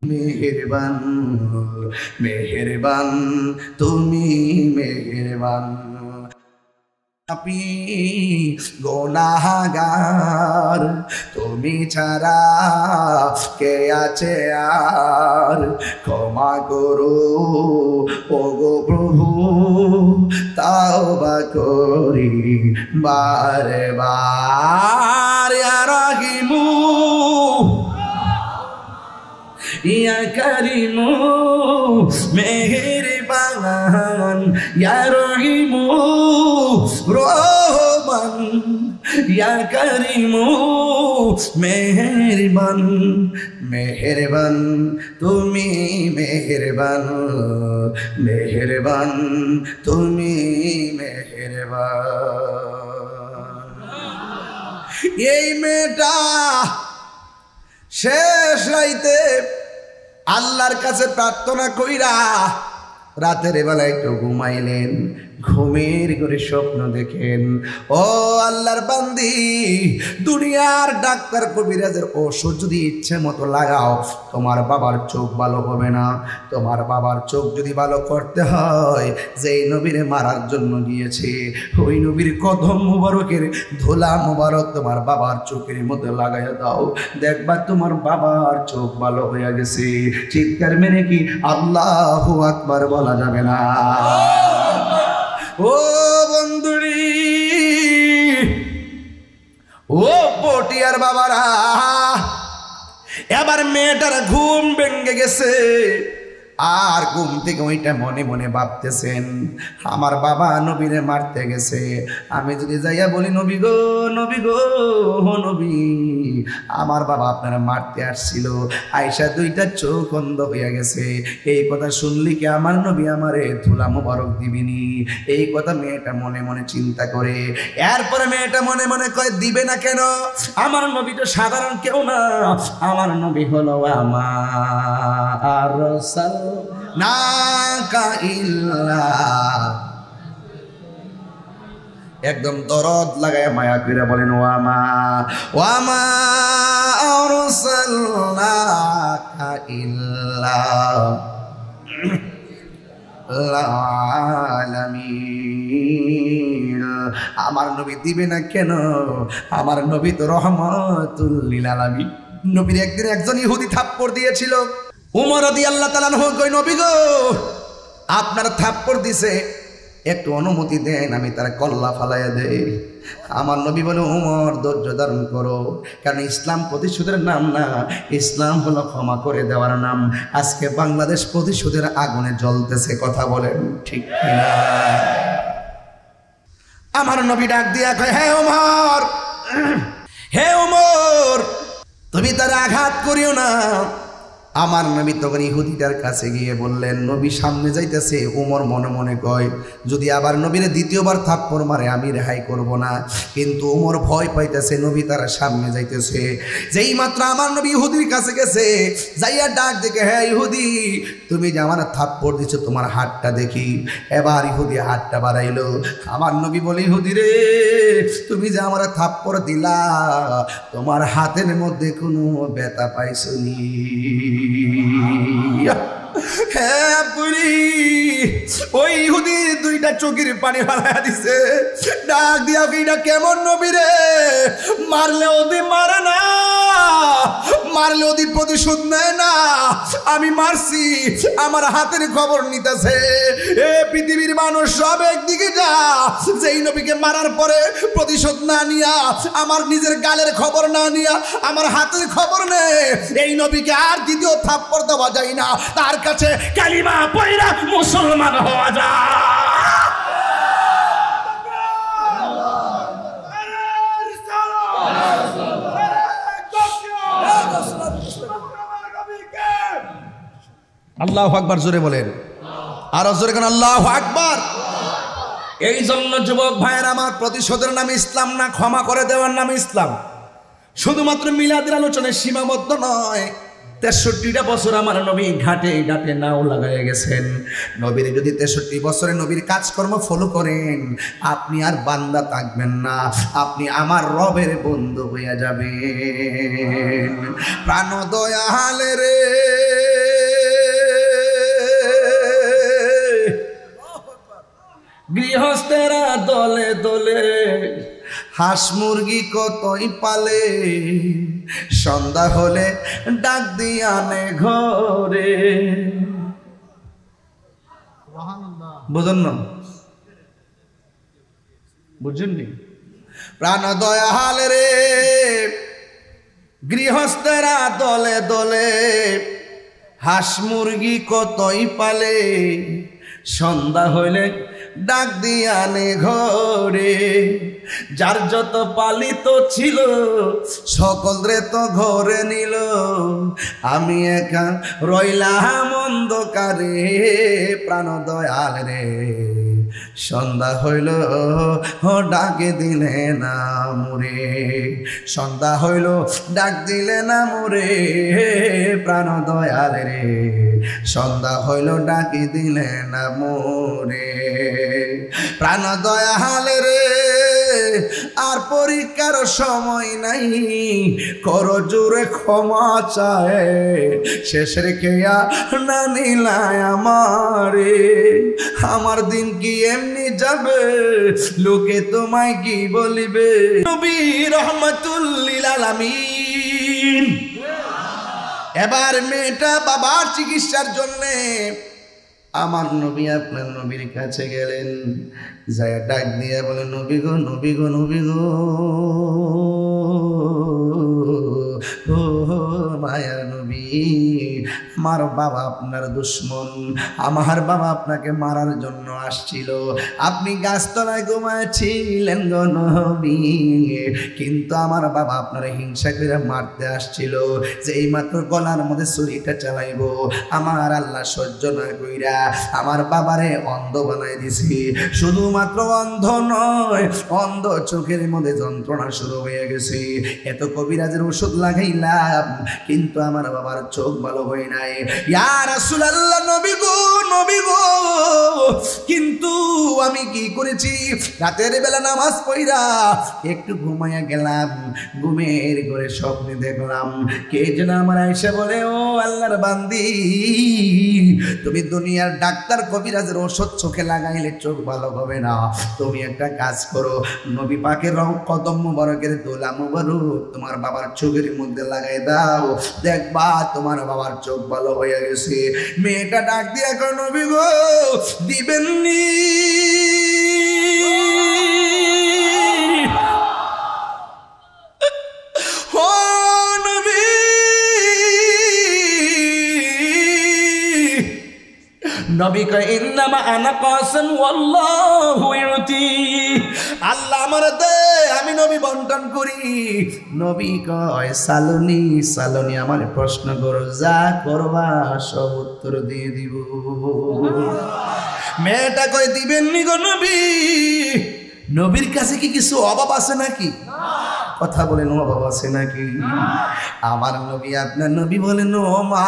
Speaker 1: মেহেরবান মেহেরবান তুমি মেহেরবান। আপনি গুনাহগার, তুমি ছাড়া কে আছে আর? ক্ষমা করো ওগো প্রভু, তাওবা করি বারে বার। ইয়া রাহিমু ইয়া কারিমু মেহেরবান, ইয়া রহিমু রহমান, ইয়া কারিমু মেহেরবান। মেহেরবান তুমি মেহেরবান, মেহেরবান তুমি মেহেরবান। এই মেয়েটা শেষ রাইতে আল্লাহর কাছে প্রার্থনা কইরা রাতের বেলা একটু ঘুমাইলেন। ঘুমের করে স্বপ্ন দেখেন, ও আল্লাহর বান্দি, দুনিয়ার ডাক্তার কবিরাজের ওষুধ যদি ইচ্ছে মতো লাগাও, তোমার বাবার চোখ ভালো হবে না। তোমার বাবার চোখ যদি ভালো করতে হয়, যেই নবীরে মারার জন্য গিয়েছে, ওই নবীর কদম মুবারকের ধুলা মুবারক তোমার বাবার চোখের মধ্যে লাগাইয়া দাও, দেখবা তোমার বাবার চোখ ভালো হয়ে গেছে। চিৎকার মেরে কি আল্লাহু আকবার বলা যাবে না? ও বন্ধুরি, ও পটিয়ার বাবারা, এবার মেয়েটার ঘুম ভেঙে গেছে। আর ঘুম থেকে ওইটা মনে মনে ভাবতেছেন, আমার বাবা নবীরে মারতে গেছে, আমি যদি যাইয়া বলি নবী গো, নবী গো, নবী, আমার বাবা আপনারা মারতে আসছিল, আয়সা দুইটা চোখ অন্ধ হইয়া গেছে, এই কথা শুনলি কি আমার নবী আমারে ধুলা মোবারক দিবিনি? এই কথা মেয়েটা মনে মনে চিন্তা করে। এরপরে মেয়েটা মনে মনে কয়, দিবে না কেন? আমার নবী তো সাধারণ কেউ না, আমার নবী হলো আমার রাসূল নাকা ইল্লা। একদম দরদ লাগায় মায়া করে বলেন, ওয়ামা ওয়ামা আরসালনাকা ইল্লা আলামিন। আমার নবী দিবে না কেন? আমার নবী তো রহমাতুল লিল আলামিন। নবীর একদিন একজন ইহুদি থাপ্পড় দিয়েছিল। উমর রাদিয়াল্লাহু তাআলা আনহু কই, নবী গো, আপনার থাপ্পড় দিছে, একটু অনুমতি দেন আমি তার কল্লা ফালাইয়া দেই। আমার নবী বলে, উমর ধৈর্য ধারণ করো, কারণ ইসলাম প্রতিশোধের নাম না, ইসলাম হলো ক্ষমা করে দেওয়ার নাম। আজকে বাংলাদেশ প্রতিশোধের আগুনে জ্বলতেছে, কথা বলেন ঠিক কিনা? আমার নবী ডাক দিয়া কয়, হে উমর, হে উমর, তুমি তার আঘাত করিও না। আমার নবী তখন ইহুদিটার কাছে গিয়ে বললেন, নবী সামনে যাইতেছে। উমর মনে মনে কয়, যদি আবার নবীরে দ্বিতীয়বার থাপ্পড় মারে আমি রেহাই করব না। কিন্তু উমর ভয় পাইতেছে, নবী তারা সামনে যাইতেছে। যেই মাত্র আমার নবী ইহুদির কাছে গেছে, যাইয়া ডাক দেখে, হ্যাঁ ইহুদি, তুমি যে আমার থাপ্পড় দিছো, তোমার হাতটা দেখি। এবার ইহুদি হাতটা বাড়াইলো। আমার নবী বলে, ইহুদি রে, তুমি যে আমার থাপ্পড় দিলা, তোমার হাতের মধ্যে কোনো ব্যথা পাইছনি? হ্যাঁ বুড়ি, ওই ইহুদি দুইটা চোখের পানি ফালাইয়া দিছে, ডাক দিয়া এটা কেমন নবী রে, মারলে ওদি মারে না, মারলে ওদি প্রতিশোধ নেয় না, আমি মারছি আমার হাতের খবর নিতেছে। এ পৃথিবীর মানুষ সব একদিকে যা, যেই নবীকে মারার পরে প্রতিশোধ না নিয়া, আমার নিজের গালের খবর না নিয়া আমার হাতের খবর নে, এই নবীকে আর দ্বিতীয় থাপ্পড় দেওয়া যায় না, তার কাছে কালিমা পয়রা মুসলমান হওয়া যায়। আল্লাহু আকবার জোরে বলেন, আর জোরে কেন আল্লাহু আকবার। এই জন্য যুবক ভাইয়ের আমার, প্রতিশোধের নামে ইসলাম না, ক্ষমা করে দেওয়ার নামে ইসলাম। শুধুমাত্র মিলাদের আলোচনায় সীমাবদ্ধ নয়, 63টা বছর আমার নবী ঘাটে ঘাটে নাও লাগাই গেছেন। নবীর যদি 63 বছরে নবীর কাজকর্ম ফলো করেন, আপনি আর বান্দা থাকবেন না, আপনি আমার রবের বন্ধু হইয়া যাবেন। প্রাণ দয়াল রে, গৃহস্থেরা দলে দলে হাঁস মুরগি কতই পালে, সন্ধ্যা হলে ডাক দিয়ে আনে ঘরে। বুঝুন না, বুঝুননি? প্রাণ দয়াল রে, গৃহস্থেরা দলে দলে হাঁস মুরগি কতই পালে, সন্ধ্যা হইলে ডাক দিয়ে আনে ঘরে। যার যত পালিত ছিল সকল রে তো ঘরে নিল, আমি একা রইলাম অন্ধকারে। প্রাণ দয়াল রে, সন্ধ্যা হইল ডাকে দিলে না মোরে, সন্ধ্যা হইল ডাক দিলে না মোরে। প্রাণ দয়াল রে, সন্ধ্যা হইল ডাকি দিলে না মোরে। প্রাণ দয়াল রে, আর পরীক্ষার সময় নাই, কর জোরে ক্ষমা চায়, শেষের কেয়া না নিলায় আমারে। আমার দিন কি এমনি যাবে, লোকে তোমায় কি বলিবে। নবী রহমাতুল লিল আলামিন। এবার মেয়েটা বাবার চিকিৎসার জন্যে আমার নবী আপনার নবীর কাছে গেলেন, যায় ডাক দিয়ে বলে, নবী গো, নবী গো, নবী গো, ও মায়ার নবী, আমার বাবা আপনার দুশ্মন, আমার বাবা আপনাকে মারার জন্য আসছিল, আপনি গাছতলায় ঘুমাচ্ছিলেন গো নবী, কিন্তু আমার বাবা আপনার হিংসা করে মারতে আসছিল, যে এই মাত্র গলার মধ্যে ছুরিটা চালাইবো, আমার আল্লাহ সহ্য না কইরা আমার বাবারে অন্ধ বানাই দিছি। শুধুমাত্র অন্ধ নয়, অন্ধ চোখের মধ্যে যন্ত্রণা শুরু হয়ে গেছে। এত কবিরাজের ওষুধ লাগাইলাম, কিন্তু আমার বাবার চোখ ভালো হয় নাই। ইয়া রাসূলুল্লাহ, নবী গো, নবী গো, কিন্তু আমি কি করেছি, রাতের বেলা নামাজ পড়া একটু ঘুমাইয়া গেলাম, ঘুমের ঘরে স্বপ্নে দেখলাম কে যেন আমার আয়েশা বলে, ও আল্লাহর বান্দি, তুমি দুনিয়ার ডাক্তার কবিরাজের ওষুধ চোখে লাগাইলে চোখ ভালো হবে না, তুমি একটা কাজ করো, নবী পাকের রং কদম মুবারকের দোলা মুবারক তোমার বাবার চোখের মধ্যে লাগাই দাও, দেখবা তোমার বাবার চোখ ভালো হয়ে গেছে। মেয়েটা ডাক দিয়া কয়, নবী গো, দিবেননি? ও নবী, নবী কয়, ইন্নামা আনা কাসিম ওয়াল্লাহু ইউতি, আল্লাহ আমার দে, আমি নবী বন্টন করি। নবী কয়, সালনি সালনি, আমার প্রশ্ন করো, যা করবা সব উত্তর দিয়ে দিব। মেয়েটা কয়, দিবেননি গো নবী? নবীর কাছে কি কিছু অভাব আছে নাকি? কথা বলেন, অভাব আছে নাকি? আমার নবী আপনার নবী বলেন, ও মা,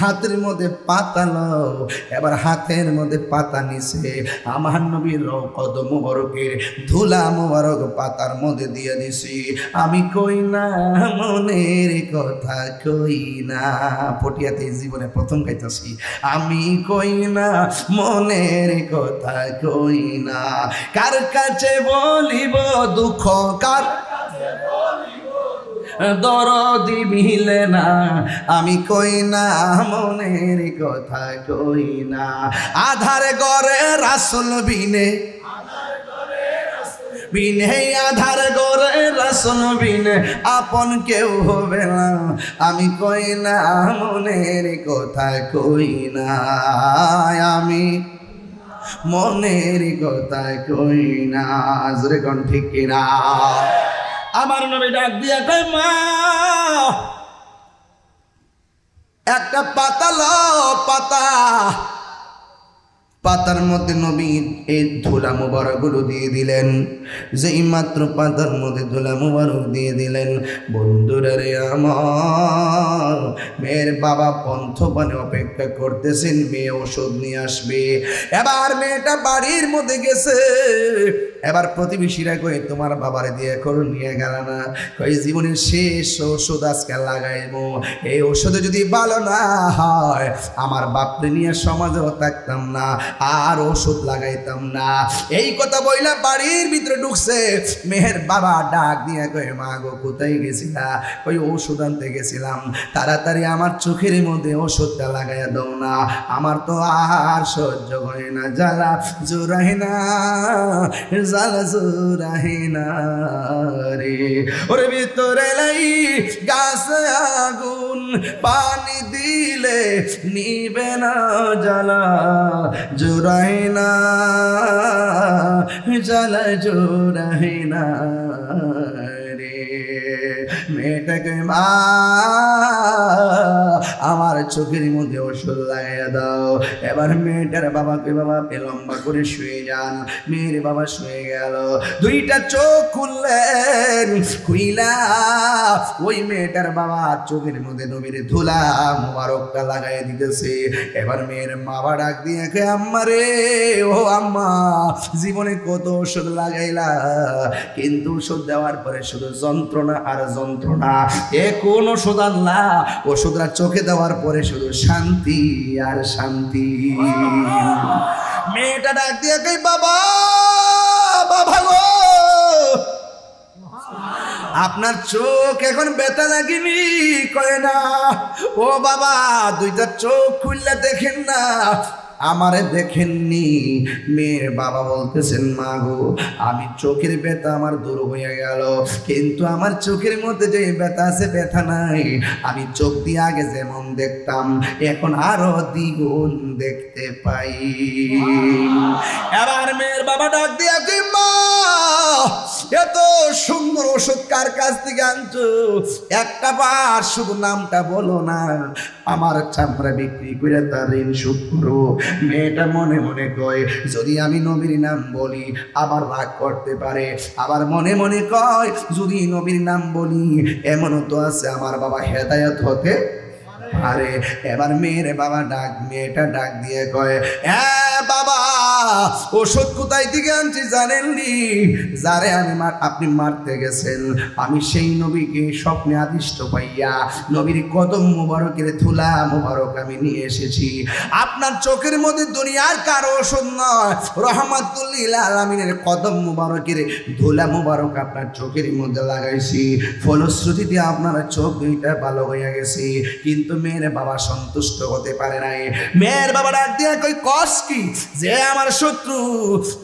Speaker 1: হাতের মধ্যে পাতা লও। এবার হাতের মধ্যে পাতা নিছে, আমার নবীর কদম মোবারকের ধুলা মোবারক পাতার মধ্যে দিয়ে দিছি। আমি কই না মনের কথা কই না, পটিয়াতে জীবনে প্রথম গাইতেছি। আমি কই না মনের কথা কই না, কার কাছে বলিব দুঃখ, কার দরদি মিলে না। আমি কই না মনের কথা কই না, আধার গরে রাসূল বিনে, বিনে আধার গরে রাসূল বিনে আপন কেউ হবে না। আমি কই না মনের কথা কই না, আমি মনের কথা কই না। জোরে কোন ঠিক কিনা? আমার নবী ডাক দিয়া কই, মা একটা পাতা লও, পাতা। পাতার মধ্যে নবী এই ধুলা মুবারক গুলো দিয়ে দিলেন। যেই মাত্র পাতার মধ্যে ধুলা মুবারক দিয়ে দিলেন, বন্ধুরা রে আমার, মেয়ের বাবা পন্থপানে অপেক্ষা করতেছেন, মেয়ে ওষুধ নিয়ে আসবে। এবার মেয়েটা বাড়ির মধ্যে গেছে। এবার প্রতিবেশীরা কই, তোমার বাবারে দিয়ে করো নিয়ে গেল না? কই, জীবনের শেষ ওষুধ আজকে লাগাইবো, এই ওষুধে যদি ভালো না হয় আমার বাপরে নিয়ে সমাজেও থাকতাম না, আর ওষুধ লাগাইতাম না। এই কথা বইলা বাড়ির ভিতরে ঢুকছে। মেয়ের বাবা ডাক দিয়ে কই, মা গো কোথায় গেছিলা? কই, ওষুধ আনতে গেছিলাম। তাড়াতাড়ি আমার চোখের মধ্যে ওষুধটা লাগাইয়া দাও না, আমার তো আর সহ্য হয় না, জ্বালা জোরাই না, জ্বালা জোরাই না রে। ওরে ভিতরে লাই গাছে আগুন, পানি দিলে নিবে না জ্বালা জোরাই না, জ্বালা জোরাই না রে। মেয়েটাকে মা আমার চোখের মধ্যে ওষুধ লাগাইয়া দাও। এবার মেয়েটার বাবাকে, বাবা লম্বা করে শুয়ে যান। মেয়ের বাবা শুয়ে গেল, দুইটা চোখ খুললেন। খুইলা ওই মেয়েটার বাবা চোখের মধ্যে নবীর ধুলা মুবারকটা লাগাই দিতেছে। এবার মেয়ের বাবা ডাক দিয়ে কে, আম্মা রে, ও আম্মা, জীবনে কত ওষুধ লাগাইলা, কিন্তু ওষুধ দেওয়ার পরে শুধু যন্ত্রণা আর যন্ত্রণা। এ কোন ওষুধ আনলা? ওষুধরা চোখে দেওয়ার পরে শুধু শান্তি আর শান্তি। মেয়েটা ডাক দিয়ে কই, বাবা, বাবা গো, আপনার চোখ এখন ব্যথা লাগেনি? কয় না। ও বাবা, দুইটা চোখ খুললে দেখেন না, আমারে দেখেননি? মেয়ের বাবা বলতেছেন, মা গো, আমি চোখের ব্যথা আমার দূর হয়ে গেল, কিন্তু আমার চোখের মধ্যে যে ব্যথা আছে ব্যথা নাই। আমি চোখ দিয়ে আগে যেমন দেখতাম এখন আরো দ্বিগুণ দেখতে পাই। এবার মেয়ের বাবা ডাক দিয়া কি, মা, এত সুন্দর ওষুধ কার কাছ থেকে আনছো? একটা বার শুধু নামটা বলো না, আমার চামড়া বিক্রি করে তার ঋণ শোধ করো। মেয়েটা মনে মনে কয়, যদি আমি নবীর নাম বলি আবার রাগ করতে পারে। আবার মনে মনে কয়, যদি নবীর নাম বলি এমনও তো আছে আমার বাবা হেদায়েত হতে পারে। এবার মেয়ের বাবা মেয়েটা ডাক দিয়ে কয়, হ্যাঁ বাবা, ওষুধ কোথায় থেকে আনছি জানেননি? যারে আপনি মারতে গেছেন, আমি সেই নবীকে স্বপ্নে আদিষ্ট পাইয়া নবীর কদম মুবারকের ধুলা মুবারক আমি নিয়ে এসেছি। আপনার চোখের মধ্যে দুনিয়ার কারো ওষুধ নয়, রহমাতুল লিল আলামিনের কদম মুবারকের ধুলা মুবারক আপনার চোখের মধ্যে লাগাইছি। ফলশ্রুতিতে আপনার চোখ দুইটা ভালো হয়ে গেছে। কিন্তু মেয়ের বাবা সন্তুষ্ট হতে পারে নাই। মেয়ের বাবা ডাক দিয়ে কই, কস কি? যে আমার শত্রু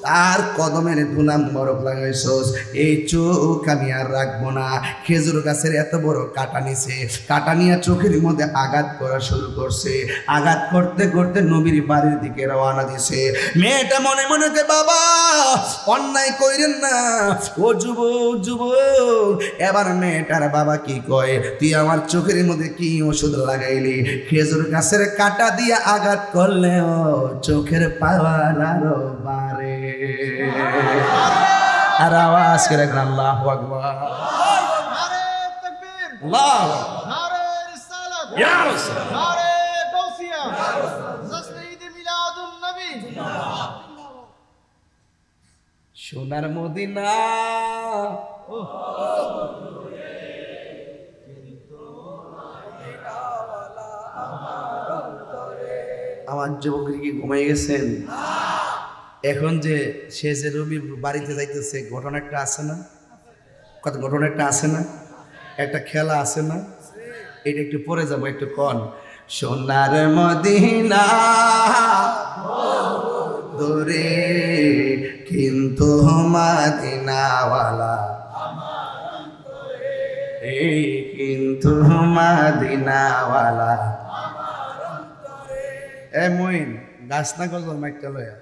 Speaker 1: তার কদমের ধুলা মুবারক লাগাইছস, এই চোখ আমি আর রাখবো না। খেজুর গাছের এত বড় কাটা নিছে, কাটা নিয়ে চোখের মধ্যে আঘাত করা শুরু করছে। আঘাত করতে করতে নবীর বাড়ির দিকে রওনা দিছে। মেয়েটা মনে মনে কে, বাবা অন্যায় কইরেন না, ও যুবক। এবার মেয়েটার বাবা কি কয়, তুই আমার চোখের মধ্যে কি ওষুধ লাগাইলি? খেজুর গাছের কাটা দিয়ে আঘাত করলে ও চোখের পাওয়ার আরো বাড়ে। আর আওয়াজ করে আল্লাহু আকবার, আল্লাহু আকবার, ইয়া রাসূল, সোনার মদিনা আমার যুবকরা কি ঘুমিয়ে গেছেন? এখন যে সে যে রবি বাড়িতে যাইতেছে, ঘটনা একটা আছে না? কত ঘটনা একটা আছে না? একটা খেলা আছে না? এটা একটু পরে যাবো, একটু কন। সোনার মদিনা দূরে কিন্তু মদিনাওয়ালা, এই কিন্তু মদিনাওয়ালা। এ মইন গাছ না গজল মাইকটা লয়া,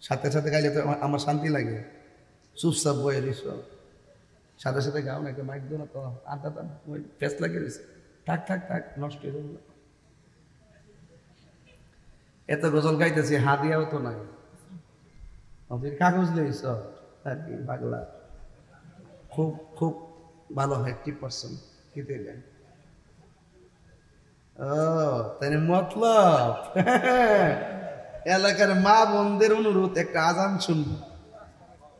Speaker 1: সাথে সাথে গাইলে তো আমার শান্তি লাগে। চুপচাপ বয়ে রইছ, সাথে সাথে গাও না, একটা মাইক দো না তো, আড্ডা তো ফেস লাগে রয়েছে। থাক থাক থাক, নষ্ট হয়ে যাবে। এত গজল গাইতেছি, হাদিয়াও তো নাই, কাগজ লইছ আর কি পাগলা। খুব খুব ভালো হয়, 80% খেতে দেন। ও তাই মতলব এলাকার মা বোনদের অনুরোধ, একটা আজান শুনব।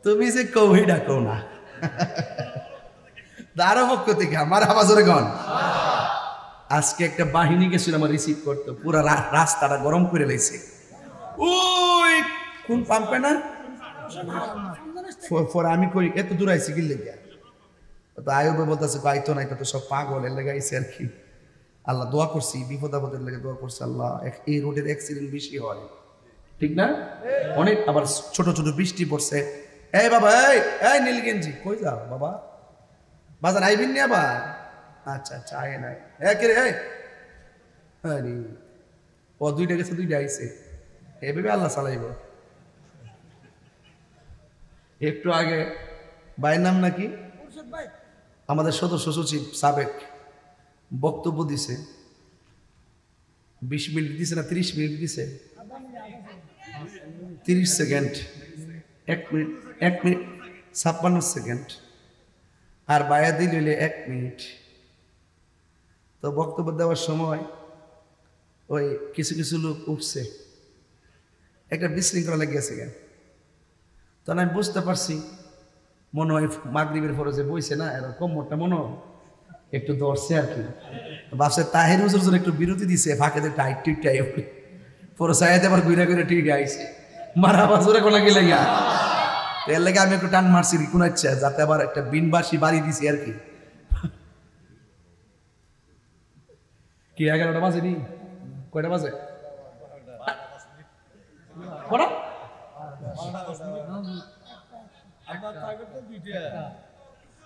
Speaker 1: তুমি যে কৌহি ডাকো না, তারও পক্ষ থেকে আমার আওয়াজের গন। আজকে একটা বাহিনী গেছিল আমার রিসিভ করতে, পুরা রাস্তাটা গরম করে লাইছে। ওই কোন পাম্পে না আমি করি, এত দূর আইসি কি লেগে তো আয়ুবে বলতেছে আইতো না, এটা তো সব পাগল, এর লেগে আইসি আর কি। আল্লাহ দোয়া করছি, বিপদ আপদের লেগে দোয়া করছি। আল্লাহ, এই রোডের অ্যাক্সিডেন্ট বেশি হয়, ঠিক না? অনেক আবার ছোট ছোট বৃষ্টি পড়ছে। এই বাবা, এই নীলগেঞ্জি কই যাও বাবা, বাজার আইবিন নি আবার? আচ্ছা আচ্ছা, আয় নাই কে রে? আরে ও দুইটা গেছে, দুইটা আইছে, এভাবে আল্লাহ চালাইব। একটু আগে ভাইয়ের নাম নাকি আমাদের সদস্য সচিব সাবেক বক্তব্য দিছে, 20 মিনিট দিছে না 30 মিনিট দিছে, 30 সেকেন্ড, 1 মিনিট 56 সেকেন্ড, আর বায়া দিল 1 মিনিট। তো বক্তব্য দেওয়ার সময় ওই কিছু কিছু লোক উঠছে, একটা বিশৃঙ্খলা লেগে গেছে কেন। তখন আমি বুঝতে পারছি মনে হয় মাগরিবের ফরজে বইছে না, এরকম মোটা মনে একটু ধরছে আর কি। বাসে তাহের হুজুর একটু বিরতি দিছে, ফাঁকে টাইট টিট টাই পরে সাইতে আবার ঘুরে ঘুরে ঠিক আইছে, মারা বাজুরে কোনা গেলে গা। এর লেগে আমি একটু টান মারছি কোন ইচ্ছা, যাতে আবার একটা বিনবাসী বাড়ি দিছি আর কি। কি 11টা বাজে নি? কয়টা বাজে?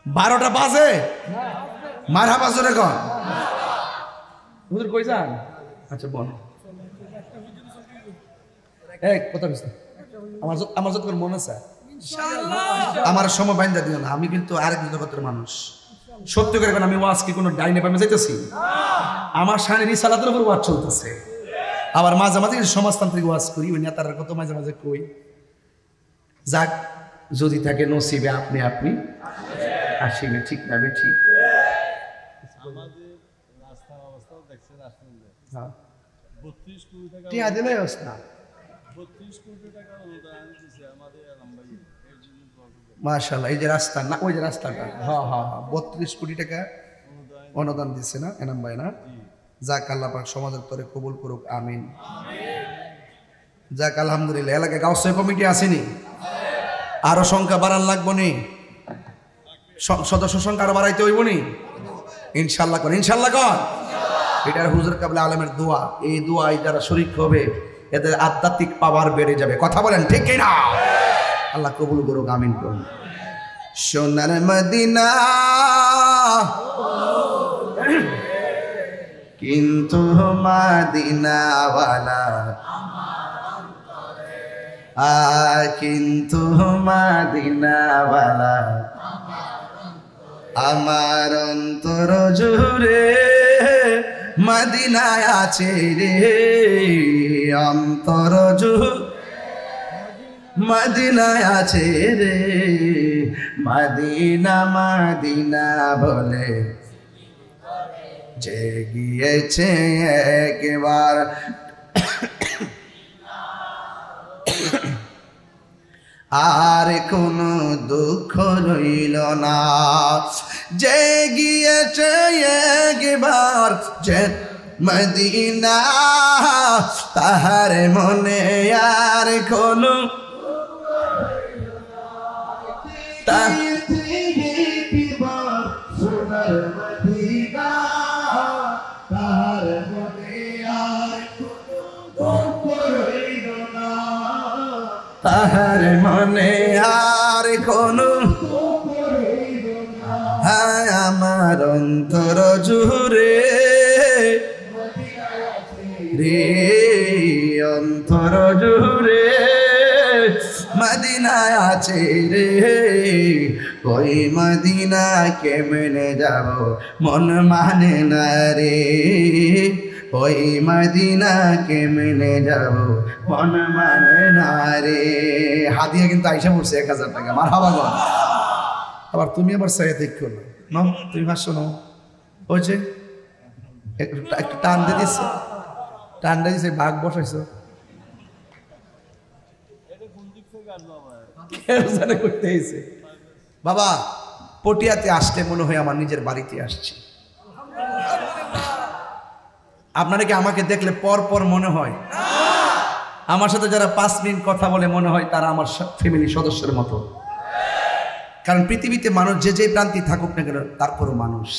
Speaker 1: 12টা বাজে। মারহা বাজরে কন হুজুর কই যান? আচ্ছা বল, এই কথা কইছ আমার যত মন আছে আমার সময় বাইন্দা দিও না। আমি কিন্তু আরেক জগতের মানুষ, সত্য করে আমি ওয়াজ কি কোনো ডাইনে পামে যাইতেছি? আমার শানে রিসালাতের উপর ওয়াজ চলতেছে। আবার মাঝে মাঝে সমাজতান্ত্রিক ওয়াজ করি, ওই নেতারা কত মাঝে মাঝে কই। যাক, যদি থাকে নসিবে আপনি আপনি আসিবে, ঠিক না ঠিক?
Speaker 2: আমাদের রাস্তার অবস্থাও দেখছেন, আসলে 32 কোটি টাকা
Speaker 1: টিয়া দিলে না,
Speaker 2: 32 কোটি টাকা অনুদান দিয়েছে আমাদের আলমবাড়ি।
Speaker 1: মাশাআল্লাহ। এই যে রাস্তা না, ওই যে রাস্তাটা, হ্যাঁ হ্যাঁ হ্যাঁ, 32 কোটি টাকা অনুদান দিচ্ছে না এনাম ভাই না? যাক, আল্লাহ পাক সমাজের তরে কবুল করুক, আমিন। যাক, আলহামদুলিল্লাহ। এলাকায় গাউসে কমিটি আসেনি, আরো সংখ্যা বাড়ান লাগবো নি, সদস্য সংখ্যা আরো বাড়াইতে হইব নি, ইনশাল্লাহ কর, ইনশাল্লাহ কর। এটার হুজুর কাবলা আলমের দোয়া, এই দোয়ায় যারা শরীক হবে এদের আধ্যাত্মিক পাওয়ার বেড়ে যাবে। কথা বলেন ঠিক কি না? আল্লাহ কবুল করুক, আমিন করুন। সোনার মদিনা কিন্তু মদিনাওয়ালা, কিন্তু মদিনাওয়ালা আমার অন্তর জুড়ে মদিনায় আছে রে, অন্তর জুড়ে মদিনায় আছে রে, মদিনা মদিনা বলে যে গিয়েছে একবার। আর কোনো দুঃখ রইল না। যে গিয়েছে একবার যে মদিনা, তাহার মনে আর কোনো তাহার মনে আর কোনো, হ্যাঁ আমার অন্তর জুড়ে রে, অন্তর জুড়ে মদিনায় আছে রে। ওই মদিনা কেমনে যাব মন মানে না রে, ওই মদিনা কেমনে যাব মন মানে না রে। হাদিয়া কিন্তু আইসা পড়ছে 1000 টাকা, মারহাবা গো। আবার তুমি আবার চাই দেখো না, নাও তুমি 500 নাও। ওই যে একটু টান দিয়ে দিচ্ছে, টান দিয়ে দিচ্ছে, ভাগ বসাইছো বাবা। পটিয়াতে আসলে মনে হয় আমার নিজের বাড়িতে আসছি। আপনারা কি আমাকে দেখলে পর পর মনে হয়? আমার সাথে যারা 5 মিনিট কথা বলে মনে হয় তারা আমার ফ্যামিলি সদস্যের মতো। কারণ পৃথিবীতে মানুষ যে যে প্রান্তে থাকুক না কেন, তারপরও মানুষ।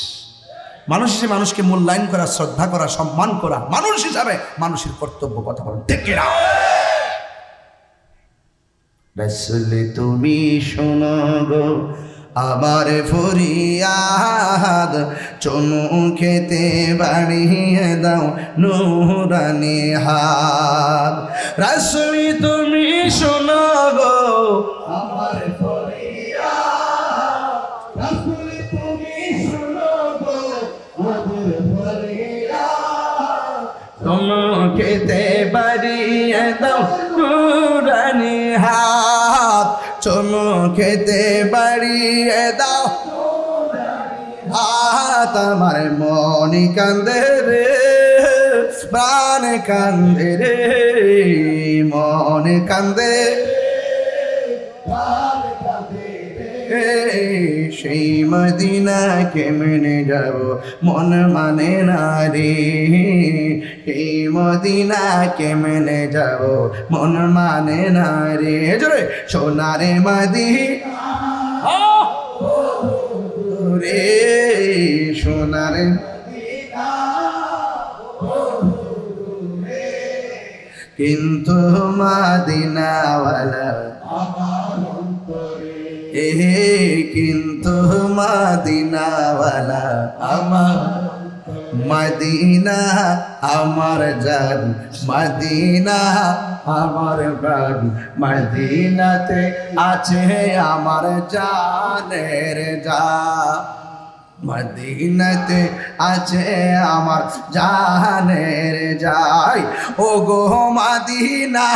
Speaker 1: মানুষ হিসেবে মানুষকে মূল্যায়ন করা, শ্রদ্ধা করা, সম্মান করা মানুষ হিসাবে মানুষের কর্তব্য। কথা বলেন ঠিক কিনা? রাসূল তুমি শোনো গো আমার ফরিয়াদ, চুমুকেতে বাড়িয়ে দাও নূরানি হাত। রাসূল তুমি শোনো গো আমার ফরিয়াদ, রাসূল তুমি শোনো গো আমার ফরিয়াদ, চুমুকেতে বাড়িয়ে দাও নূরানি হাত, চুমুকেতে বাড়িয়ে দাও হাত। আমার মন কান্দে রে, প্রাণ কান্দে রে, মন কান্দে সেই মদিনা কেমনে যাব মন মানে না রে, এই মদিনা কেমনে যাব মন মানে না রে। জোরে সোনারে মদিনা রে, সোনারে মদিনা কিন্তু মদিনাওয়ালা কিন্তু মদিনাওয়ালা আমার, মদিনা আমার জান, মদিনা আমার প্রাণ, মদিনাতে আছে আমার জানের জান, মদিনাতে আছে আমার জানের যাই। ও গো মদিনা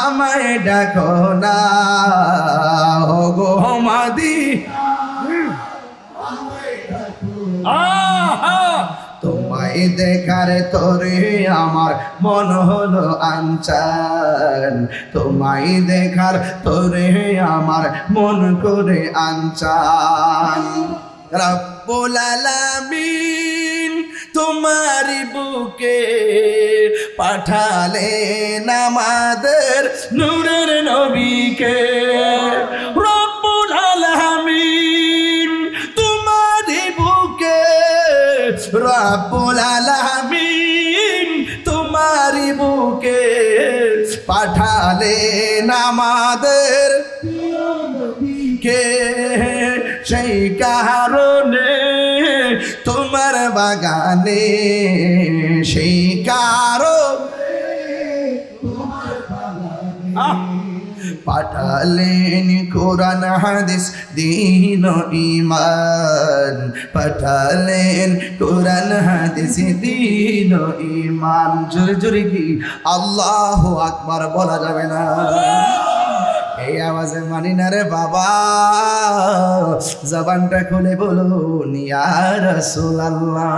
Speaker 1: আমায় ডাকো না, ও গো মদিনা তোমায় দেখার তোরে আমার মন হলো আনচান, তোমায় দেখার তোরে আমার মন করে আনচান। রব্বুল আলামিন তোমারি বুকে পাঠালেন আমাদের নূরের নবীকে। রব্বুল আলামিন তোমারি বুকে, রব্বুল আলামিন তোমারি বুকে পাঠালেন আমাদের কে। সেই কারণে তোমার বাগানে, সেই কারণে পাঠালেন কোরআন হাদিস দীন ঈমান, পাঠালেন কোরআন হাদিস দীন ঈমান। জোরে জোরে কি আল্লাহু আকবার বলা যাবে না? এই আওয়াজে মানি না রে বাবা, জবানটা খুলে বলুন ইয়া রাসূলুল্লাহ।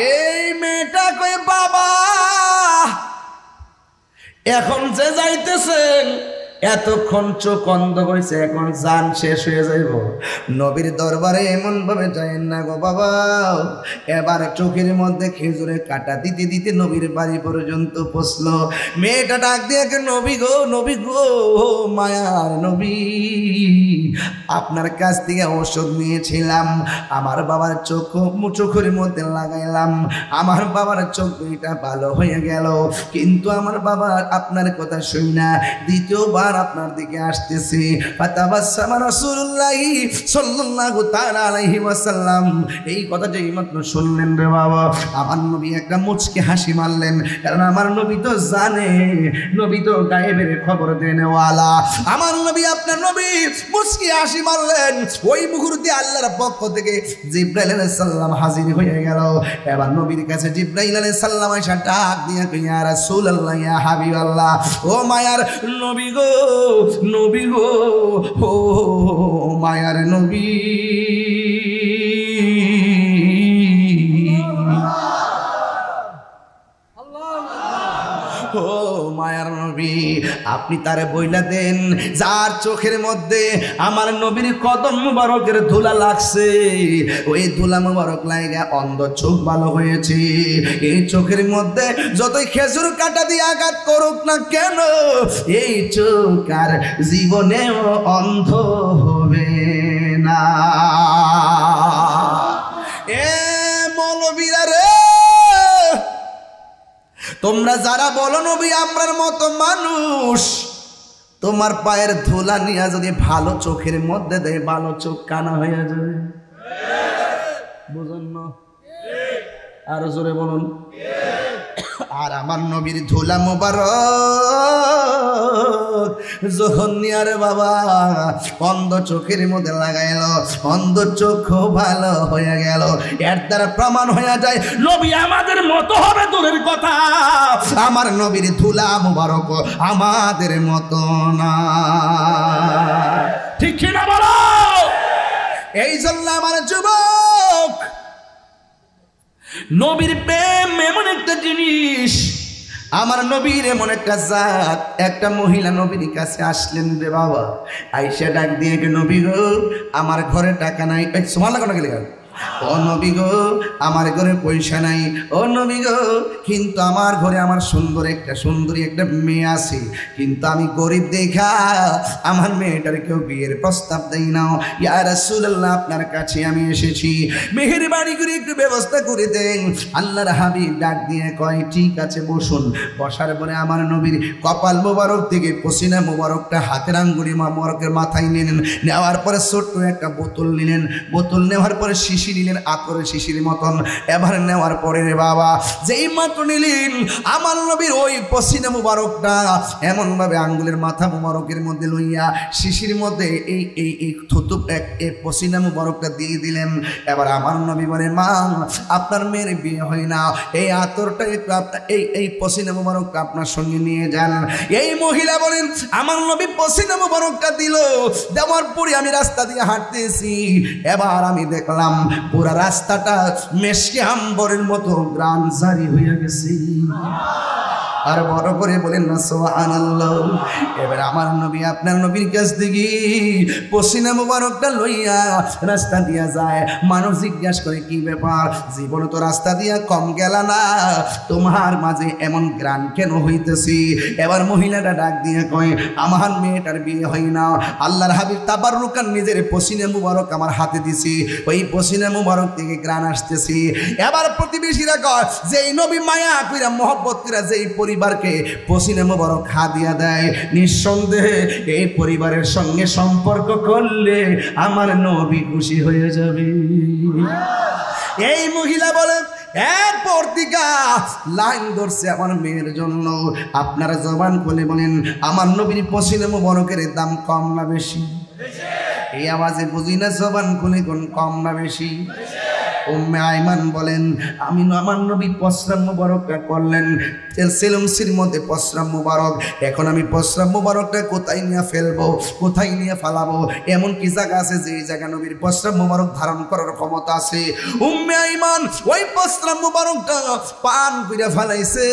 Speaker 1: এই মেয়েটা কই বাবা, এখন যে যাইতেছেন এতক্ষণ চোখ অন্ধ হয়েছে, এখন জান শেষ হয়ে যাইব। নবীর দরবারে এমন ভাবে যায়েন না গো বাবা। এবার চোখের মধ্যে খেজুরে কাটা দিতে দিতে নবীর বাড়ি পর্যন্ত পৌঁছলো। মেয়েটা ডাক দিয়ে নবী গো, নবী গো, মায়ার নবী, আপনার কাছ থেকে ওষুধ নিয়েছিলাম, আমার বাবার চোখের মধ্যে লাগাইলাম, আমার বাবার চোখ দুইটা ভালো হয়ে গেল, কিন্তু আমার বাবা আপনার কথা শুই না দ্বিতীয়বার আপনার দিকে আসতেছে। ফাতাবাসসামা রাসূলুল্লাহ সাল্লাল্লাহু তাআলা আলাইহি ওয়াসাল্লাম। এই কথাটা এইমাত্র শুনলেন রে বাবা, আমার নবী একটা মুচকি হাসি মারলেন, কারণ আমার নবী তো জানে, নবী তো গায়েবের খবর দেনেওয়ালা। আমার নবী, আপনার নবী মুচকি হাসি মারলেন। ওই মুহূর্তে আল্লাহর পক্ষ থেকে জিবরাইল আলাইহিস সালাম হাজির হয়ে গেল। এবার নবীর কাছে জিবরাইল আলাইহিস সালাম এসে ডাক দিয়ে ইয়া রাসূলুল্লাহ, ইয়া হাবিবাল্লাহ, ও মায়ার নবী গো, নবী গো, ও মায়ার নবী, ও মায়ার নবী, আপনি তারে বইলা দেন যার চোখের মধ্যে আমার নবীর কদম মুবারকের ধুলা লাগছে, ওই ধুলা মুবারক লাগা অন্ধ চোখ ভালো হয়েছে। এই চোখের মধ্যে যতই খেজুর কাটা দিয়ে আঘাত করুক না কেন, এই চোখ আর জীবনেও অন্ধ হবে না। এ মৌলবীরা রে, তোমরা যারা বলো নবী আমরার মতো মানুষ, তোমার পায়ের ধুলা নিয়ে যদি ভালো চোখের মধ্যে দেয়, ভালো চোখ কানা হয়ে যাবে। বুঝুন না? আরো জোরে বলুন। আর আমার নবীর ধুলা মোবারক যখন নিয়ারে বাবা অন্ধ চোখের মধ্যে লাগাইল, অন্ধ চোখ ভালো হয়ে গেল। এর দ্বারা প্রমাণ হয়ে যায় নবী আমাদের মতো হবে দূরের কথা, আমার নবীর ধুলা মোবারক আমাদের মতো না। ঠিক কিনা বলো? এই জন্য আমার যুবক, নবীর প্রেম এমন একটা জিনিস, আমার নবীর এমন একটা জাত। একটা মহিলা নবীর কাছে আসলেন রে বাবা, আইসা ডাক দিয়ে নবী গো, আমার ঘরে টাকা নাই। সুবহানাল্লাহ কেন গেলে? ও নবী গো, আমার ঘরে পয়সা নাই। ও নবী গো, কিন্তু আমার ঘরে আমার সুন্দরী একটা মেয়ে আছে, কিন্তু আমি গরিব দেখা আমার মেয়েটার কেউ বিয়ের প্রস্তাব দেই না। ইয়া রাসূলুল্লাহ, আপনার কাছে আমি এসেছি, মেহেরবানি করে একটু ব্যবস্থা করে দেন। আল্লাহর হাবিব ডাক দিয়ে কয় ঠিক আছে বসুন। বসার পরে আমার নবীর কপাল মোবারক থেকে পসিনা মোবারকটা হাতের আঙ্গুলি মোবারকের মাথায় নিলেন, নেওয়ার পরে ছোট্ট একটা বোতল নিলেন, বোতল নেওয়ার পরে শিশি নিলেন, আতরের শিশির মতন। এবার নেওয়ার পরে রে বাবা যেই মাত্র নিলেন, আমার নবীর ওই পসিনা মুবারকটা এমন ভাবে আঙ্গুলের মাথা মুবারকের মধ্যে লইয়া শিশির মধ্যে এই থুতুপ এই পসিনা মুবারকটা দিয়ে দিলেন। এবার আমার নবী বলে, মা আপনার মেয়ের বিয়ে হয় না, এই আতরটা একটু আপনার এই পসিনা মুবারকটা আপনার সঙ্গে নিয়ে যান। এই মহিলা বলেন, আমার নবী পসিনা মুবারকটা দিল, দেওয়ার পরে আমি রাস্তা দিয়ে হাঁটতেছি, এবার আমি দেখলাম পুরা রাস্তাটা মেশকে আম্বরের মতো গ্রাম জারি হয়ে গেছে। আর বড় করে বলেন না সুবহানাল্লাহ। এবার আমার নবী আপনার নবীর কাছ থেকে পসিনা মুবারকটা লইয়া রাস্তা দিয়া যায়। মানুষ জিজ্ঞাসা করে কি ব্যাপার, জীবন তো রাস্তা দিয়া কম গেল না, তোমার মাঝে এমন গ্রান কেন হইতেছি? এবার মহিলাটা ডাক দিয়ে কয়, আমার মেয়েটার বিয়ে হয় না, আল্লাহর হাবিব তাবাররুকান নিজের পসিনা মুবারক আমার হাতে দিছি, ওই পসিনা মুবারক থেকে গ্রান আসতেছি। এবার প্রতিবেশীরা কয় যে এই নবী মায়া কইরা মহব্বত কইরা যে পরিবারকে পসিনা মুবারক হাদিয়া দেয়, নিঃসন্দেহে এই পরিবারের সঙ্গে সম্পর্ক করলে আমার নবী খুশি হয়ে যাবে। এই মহিলা বলেন, এরপর দিকা লাইন ধরছে আমার মেয়ের জন্য। আপনারা জবান খুলে বলেন, আমার নবীর পসিনা মুবারকের দাম কম না বেশি? এই আওয়াজে বুঝি না, জবান খুলে কোন কম না বেশি? উম্মে আইমান বলেন আমি আমার নবী প্রস্রাব মুবারকটা করলেন সেলুমসির মধ্যে প্রস্রাব মুবারক, এখন আমি প্রস্রাব মুবারকটা কোথায় নিয়ে ফেলবো, কোথায় নিয়ে ফালাবো? এমন কি জায়গা আছে যে জায়গা নবীর প্রস্রাব মুবারক ধারণ করার ক্ষমতা আছে? উম্মে আইমান ওই প্রস্রাব মুবারকটা পান করে ফেলাইছে।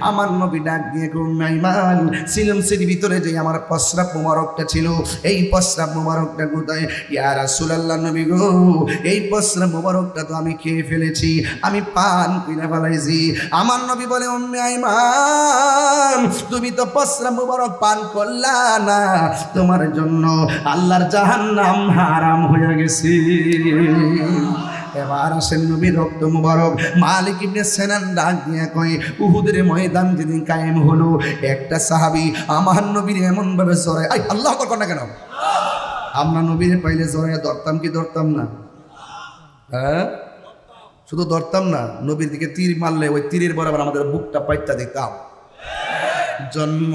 Speaker 1: আমার নবী ডাক দিয়ে উম্মে আইমান সেলুমসির ভিতরে যে আমার প্রস্রাব মুবারকটা ছিল, এই প্রস্রাব মুবারকটা কোথায়? ইয়া রাসূলুল্লাহ নবী গো, এই প্রস্রাব মুবারকটা তো আমি খেয়ে ফেলেছি, আমি পান করে ফেলাইছি। আমার নবী বলে উম্মে আইমান তুমি তো প্রস্রাব মুবারক পান করলা না, তোমার জন্য আল্লাহর জাহান্নাম হারাম হয়ে গেছে। এবার আসেন নবীর রক্ত মুবারক। মালিক ইবনে সিনান ডাক দিয়ে কয় উহুদের ময়দান যেদিন কায়েম হলো, একটা সাহাবী আমার নবীর এমন ভাবে জড়ায়, আই আল্লাহ আকবার না কেন? আমরা নবীরে পাইলে জড়ায় ধরতাম কি ধরতাম না? হ্যাঁ, শুধু ধরতাম না, নবীর দিকে তীর মারলে ওই তীরের বরাবর আমাদের বুকটা পাইতা দিতাম। জন্ম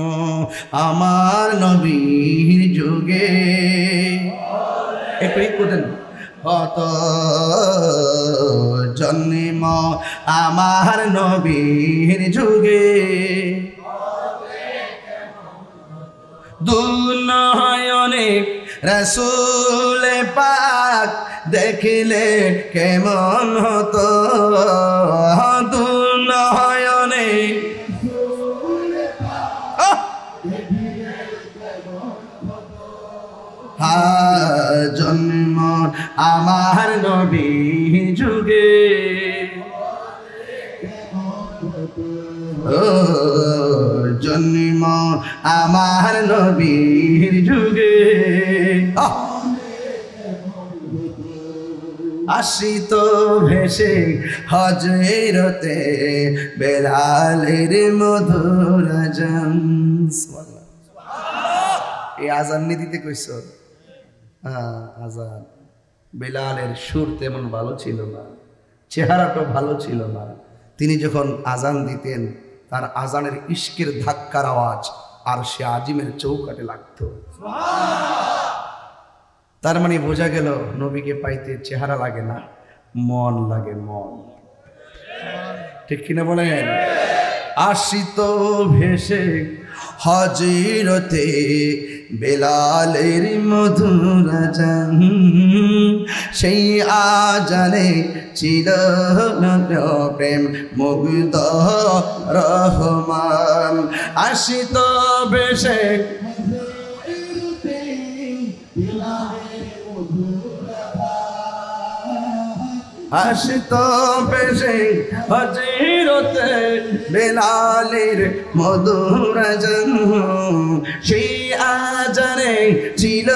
Speaker 1: আমার নবীর যুগে, একটু করতেন হত জন্ম আমার নবীর যুগে, দুনয়নে রাসূল পাক দেখিলে কেমন হতো, দুনয়নে জন্ম আমার নবীর যুগে, ও জন্ম আমার নবীর যুগে, আসিত ভেসে হজরতে বেলালের মধুর আজান। এই আজান নীতিতে কইছ? আজান বেলালের সুর তেমন ভালো ছিল না, চেহারাটা ভালো ছিল না। তিনি যখন আজান দিতেন তার আজানের ইশকের ধাক্কার আওয়াজ আর সে আজিমের চৌকাটে লাগতো। তার মানে বোঝা গেল নবীকে পাইতে চেহারা লাগে না, মন লাগে, মন। ঠিক কিনা বলেন? আসিত ভেসে হজরতে বেলালের মধুর আজান, সেই আজানে ছিল প্রেম মুগ্ধ রহমান। আসিত ভেসে আসিত বেশে হজরতে বেলালের মধুর আজান, সেই আজানে ছিল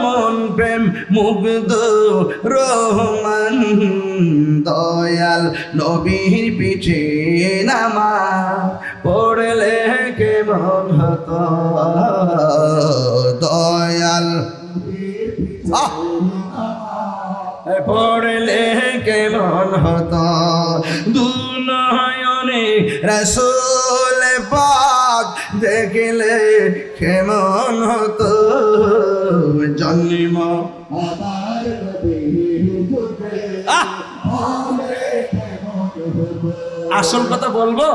Speaker 1: মন প্রেম মুগ্ধ রহমান। দয়াল নবীর পিছে নামাজ পড়লে কেমন হতো, দয়াল পড়লে কেমন হতো, দুনয়নে রাসূল পাক দেখলে কেমন হতো, জন্ম আসল কথা বলবো,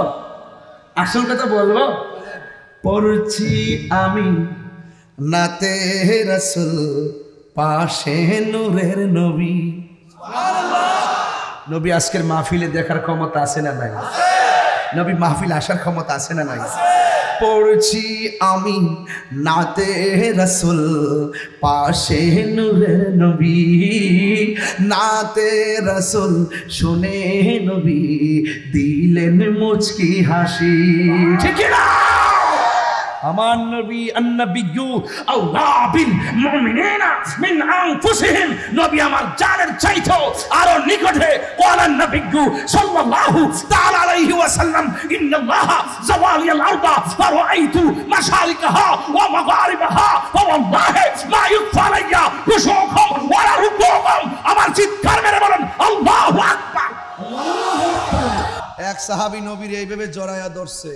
Speaker 1: আসল কথা বলবো। পড়ছি আমি নাতে রাসূল পাশে নূরের নবী। নবী আজকের মাহফিলে দেখার ক্ষমতা আছে না নাই? নবী মাহফিল আসার ক্ষমতা আছে না নাই? পড়ছি আমি নাতে রাসূল পাশে নূরের নবী, নাতে রাসূল শুনে নবী দিলেন মুচকি হাসি। ঠিক না? আমার নবী আন-নবিয়্যু আওলা বিল মুমিনিনা মিন আনফুসিহিম, নবী আমার জানের চাইতেও আরো নিকটে। ক্বালা আন-নবিয়্যু সাল্লাল্লাহু তাআলা আলাইহি ওয়াসাল্লাম ইন্নাল্লাহা যাওয়ালিয়াল আরদা ফারাআইতু মাশারিকাহা ওয়া মাগারিবাহা ওয়াল্লাহি মা ইউখফা আলাইয়া খুশুকুম ওয়ালা রুকুকুম। আমার চিৎকার মেরে বলেন আল্লাহু আকবার। এক সাহাবী নবীর এইভাবে জড়ায়া ধরছে,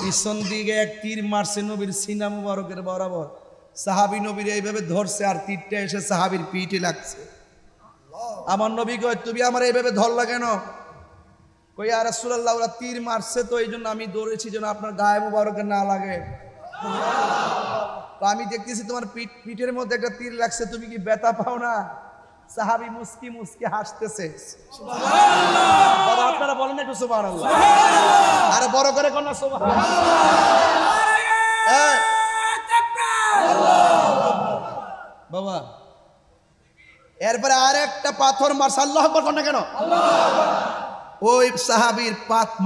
Speaker 1: পিছন দিকে এক তীর মারছে নবীর সিনা মুবারকের বরাবর। সাহাবী নবীর এইভাবে ধরছে আর তীরটা এসে সাহাবীর পিঠে লাগছে। আমার নবী কয় তুমি আমার এইভাবে ধরলা কেন? কই ইয়া রাসূলুল্লাহ ওরা তীর মারছে তো এই জন্য আমি দৌড়েছি যেন আপনার গায়ে মুবারকে না লাগে। তো আমি দেখতেছি তোমার পিঠের মধ্যে একটা তীর লাগছে, তুমি কি ব্যথা পাও না? সাহাবী মুস্কি মুস্কি হাসতেছে। সুবহানাল্লাহ। বাবা আপনারা বলেন একটু সুবহানাল্লাহ। আরে বড় করে কোন সুবহানাল্লাহ। বাবা এরপরে আরেকটা পাথর মারছে, আল্লাহু আকবার কোন না কেন? ওই সাহাবীর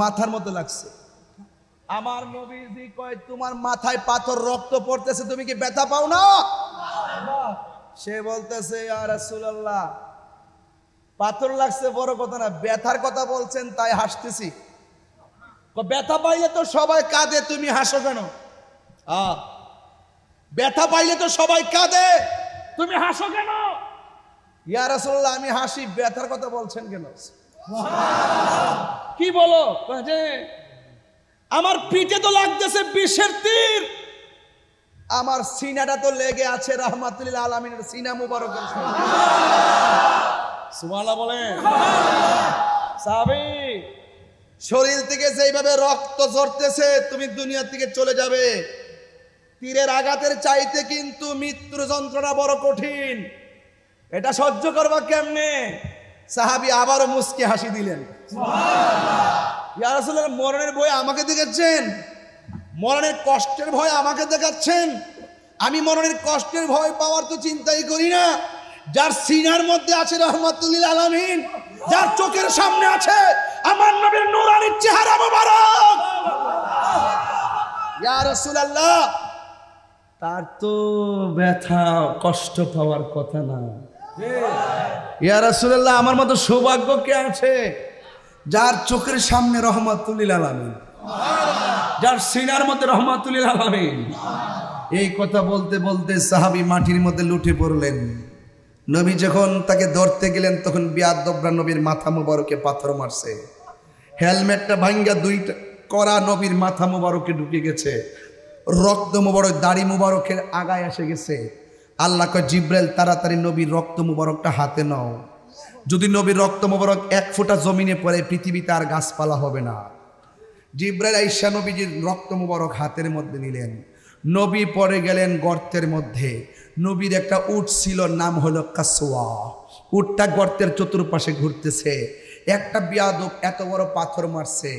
Speaker 1: মাথার মধ্যে লাগছে। আমার নবীজি কয় তোমার মাথায় পাথর রক্ত পড়তেছে, তুমি কি ব্যথা পাও না? সে বলতেছে ইয়া রাসূলুল্লাহ পাথর লাগছে বড় কথা না, ব্যথার কথা বলছেন তাই হাসতেছি। ব্যথা পাইলে তো সবাই কাঁদে, তুমি হাসো কেন? ব্যথা পাইলে তো সবাই কাঁদে, তুমি হাসো কেন? ইয়া রাসূলুল্লাহ আমি হাসি, ব্যথার কথা বলছেন কেন? কি বলো? আমার পিঠে তো লাগতেছে বিষের তীর, আমার সিনাটা তো লেগে আছে রাহমাতুল আলামিনের সিনা মুবারকের সাথে। সুবহানাল্লাহ বলেন। সাহাবী শরীর থেকে যেইভাবে রক্ত ঝরতেছে তুমি দুনিয়া থেকে চলে যাবে। তীরের আঘাতের চাইতে কিন্তু মৃত্যুর যন্ত্রণা বড় কঠিন, এটা সহ্য করবা কেমনে? সাহাবী আবারও মুস্কি হাসি দিলেন। ইয়া রাসূলুল্লাহ মরণের ভয় আমাকে দেখাচ্ছেন, মরণের কষ্টের ভয় আমাকে দেখাচ্ছেন? আমি মরণের কষ্টের ভয় পাওয়ার তো চিন্তাই করি না। যার সিনার মধ্যে আছে রাহমাতুল আলামিন, যার চোখের সামনে আছে আমার নবীর নূরানী চেহারা মোবারক, ইয়া রাসূলুল্লাহ তার তো ব্যথা কষ্ট পাওয়ার কথা না। ইয়া রাসূলুল্লাহ আমার মতো সৌভাগ্য কে আছে যার চোখের সামনে রাহমাতুল আলামিন, যার সিনার মধ্যে রাহমাতুল আলামিন। এই কথা বলতে বলতে সাহাবী মাটির মধ্যে লুটে পড়লেন। নবী যখন তাকে ধরতে গেলেন তখন বিয়াদবরা নবীর মাথা মুবারকে পাথর মারছে। হেলমেটটা ভাঙ্গা দুইটা করা নবীর মাথা মুবারকে ঢুকে গেছে, রক্ত মুবারক দাড়ি মুবারকের আগায় এসে গেছে। আল্লাহ কয় জিব্রাইল তাড়াতাড়ি নবীর রক্ত মুবারকটা হাতে নাও, যদি নবীর রক্ত মুবারক এক ফোঁটা জমিনে পড়ে পৃথিবীতে আর গাছপালা হবে না। জিব্রাইল আইসা নবীজির রক্ত মুবারক হাতের মধ্যে নিলেন, নবী পড়ে গেলেন গর্তের মধ্যে। নবীর একটা উট ছিল, নাম হলো কাসওয়া। উটটা গর্তের চতুর্পাশে ঘুরতেছে। একটা বিয়াদব এত বড় পাথর মারছে,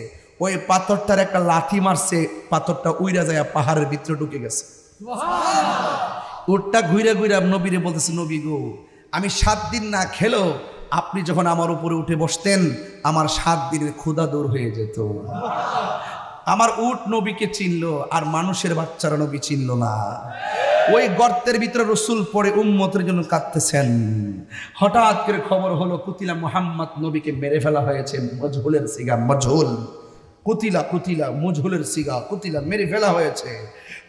Speaker 1: ওই পাথরটার একটা লাঠি মারছে, পাথরটা উইরা যায় পাহাড়ের ভিতরে ঢুকে গেছে। উটটা ঘুরে ঘুরে নবীরে বলতেছে নবী গো আমি 7 দিন না খেলো আপনি যখন আমার উপরে উঠে বসতেন আমার 7 দিনের ক্ষুধা দূর হয়ে যেত। আমার উট নবীকে চিনলো আর মানুষের বাচ্চারা নবী চিনলো না। ওই গর্তের ভিতরে রসুল পড়ে উম্মতের জন্য কাঁদতেছেন। হঠাৎ করে খবর হলো কুতিলা মুহাম্মদ নবীকে মেরে ফেলা হয়েছে। মজহুলের সিগা মজহুল, কুতিলা কুতিলা মজহুলের সিগা কুতিলা মেরে ফেলা হয়েছে।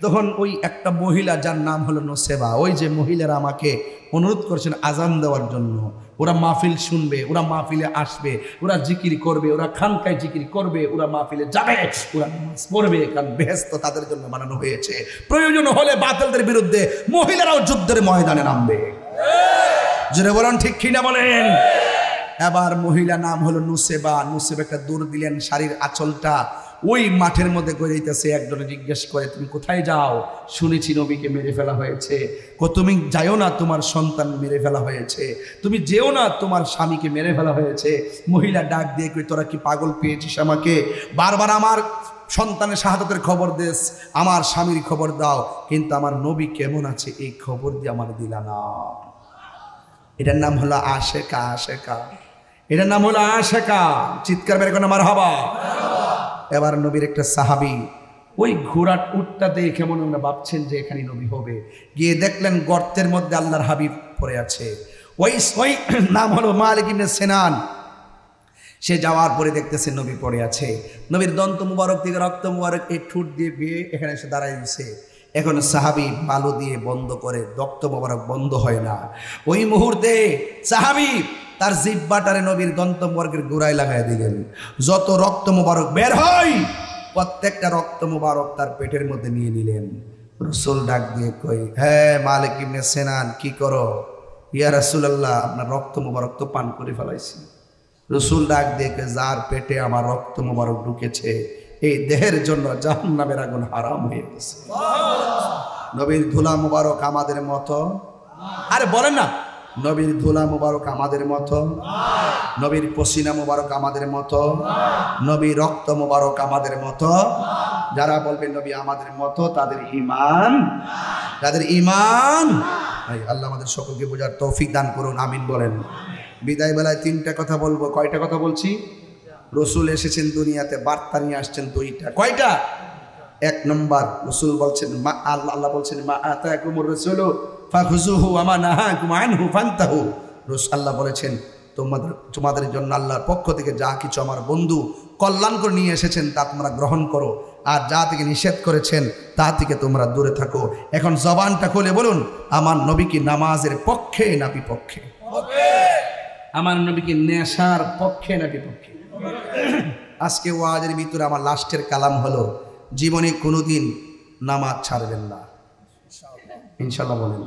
Speaker 1: তখন ওই একটা মহিলা যার নাম হলো নোসেবা, ওই যে মহিলারা আমাকে অনুরোধ করেছেন আজান দেওয়ার জন্য, ওরা মাহফিল শুনবে, ওরা মাহফিলে আসবে, ওরা জিকির করবে, ওরা খানকায় জিকির করবে, ওরা মাহফিলে যাবে, ওরা নামাজ পড়বে, কারণ বেহেশত তাদের জন্য বানানো হয়েছে। প্রয়োজন হলে বাতিলদের বিরুদ্ধে মহিলারাও যুদ্ধের ময়দানে নামবে। জোরে বলেন ঠিক কিনা বলেন। এবার মহিলা নাম হলো নুসেবা। নুসেবা একটা দৌড় দিলেন, শাড়ির আঁচলটা ওই মাঠের মধ্যে গড়াইতেছে। একজনে জিজ্ঞেস করে তুমি কোথায় যাও? শুনেছি নবীকে মেরে ফেলা হয়েছে। তুমি যাইও না, তোমার সন্তান মেরে ফেলা হয়েছে। তুমি যেও না, তোমার স্বামীকে মেরে ফেলা হয়েছে। মহিলা ডাক দিয়ে কই তোরা কি পাগল পেয়েছিস আমাকে? বারবার আমার সন্তানের শাহাদাতের খবর দেস, আমার স্বামীর খবর দাও, কিন্তু আমার নবী কেমন আছে এই খবর দিয়ে আমার দিলা না। এটার নাম হলো আশেকা। আশেকা, এটার নাম হলো আশেকা। চিৎকার মেরে কোনো মারহাবা। এবার নবীর একটা সাহাবী ওই ঘোড়ার উটটা দেখে মনে মনে ভাবছেন যে এখানে নবী হবে। গিয়ে দেখলেন গর্তের মধ্যে আল্লাহর হাবিব পড়ে আছে। ওই নাম হলো মালিক ইবনে সিনান। সে যাওয়ার পরে দেখতেছে নবী পড়ে আছে। নবীর দন্ত মুবারক থেকে রক্ত মুবারক এই ঠোঁট দিয়ে বেয়ে এখানে এসে দাঁড়ায় দিছে। এখন সাহাবী বালু দিয়ে বন্ধ করে, রক্ত মুবারক বন্ধ হয় না। ওই মুহূর্তে সাহাবী তার জিহ্বাটারে নবীর দন্ত মুবারকের গোড়ায় লাগাই দিলেন। যত রক্ত মুবারক বের হয় প্রত্যেকটা রক্ত মুবারক তার পেটের মধ্যে নিয়ে নিলেন। রাসূল ডাক দিয়ে কই, হ্যাঁ মালিক ইবনে সিনান কি করো? ইয়া রাসূলুল্লাহ, আপনার রক্ত মুবারক তো পান করে ফেলাইছি। রসুল ডাক দেখে, যার পেটে আমার রক্ত মুবারক ঢুকেছে এই দেহের জন্য জাহান্নামের আগুন হারাম হয়ে গেছে। নবীর ধুলা মুবারক আমাদের মতো, আরে বলেন না, নবীর ধুলা মুবারক আমাদের মতো, নবীর পসিনা মুবারক আমাদের মতো, নবীর রক্ত মুবারক আমাদের মতো। যারা বলবেন নবী আমাদের মতো, তাদের ঈমান, তাদের ঈমান। আল্লাহ আমাদের সকলকে বোঝার তৌফিক দান করুন, আমিন বলেন। বিদায় বেলায় তিনটা কথা বলবো। কয়টা কথা বলছি? রসুল এসেছেন দুনিয়াতে, বার্তা নিয়ে আসছেন দুইটা। কয়টা? এক নম্বর, রসুল বলছেন, মা আল্লাহ বলছেন, মা আতাকুমুর রাসূলু ফাখুযুহু ওয়া মা নাহাকুম আনহু ফান্তাহু। আল্লাহ বলেছেন, তোমাদের জন্য আল্লাহর পক্ষ থেকে যা কিছু আমার বন্ধু কল্যাণ করে নিয়ে এসেছেন তা তোমরা গ্রহণ করো, আর যা থেকে নিষেধ করেছেন তা থেকে তোমরা দূরে থাকো। এখন জবানটা খুলে বলুন, আমার নবী কি নামাজের পক্ষে না বিপক্ষে? আমার নবী কি নেশার পক্ষে না বিপক্ষে? আজকে ওয়াজের ভিতরে আমার লাস্টের কালাম হলো, জীবনে কোনোদিন নামাজ ছাড়বেন না, ইনশাল্লাহ বলেন,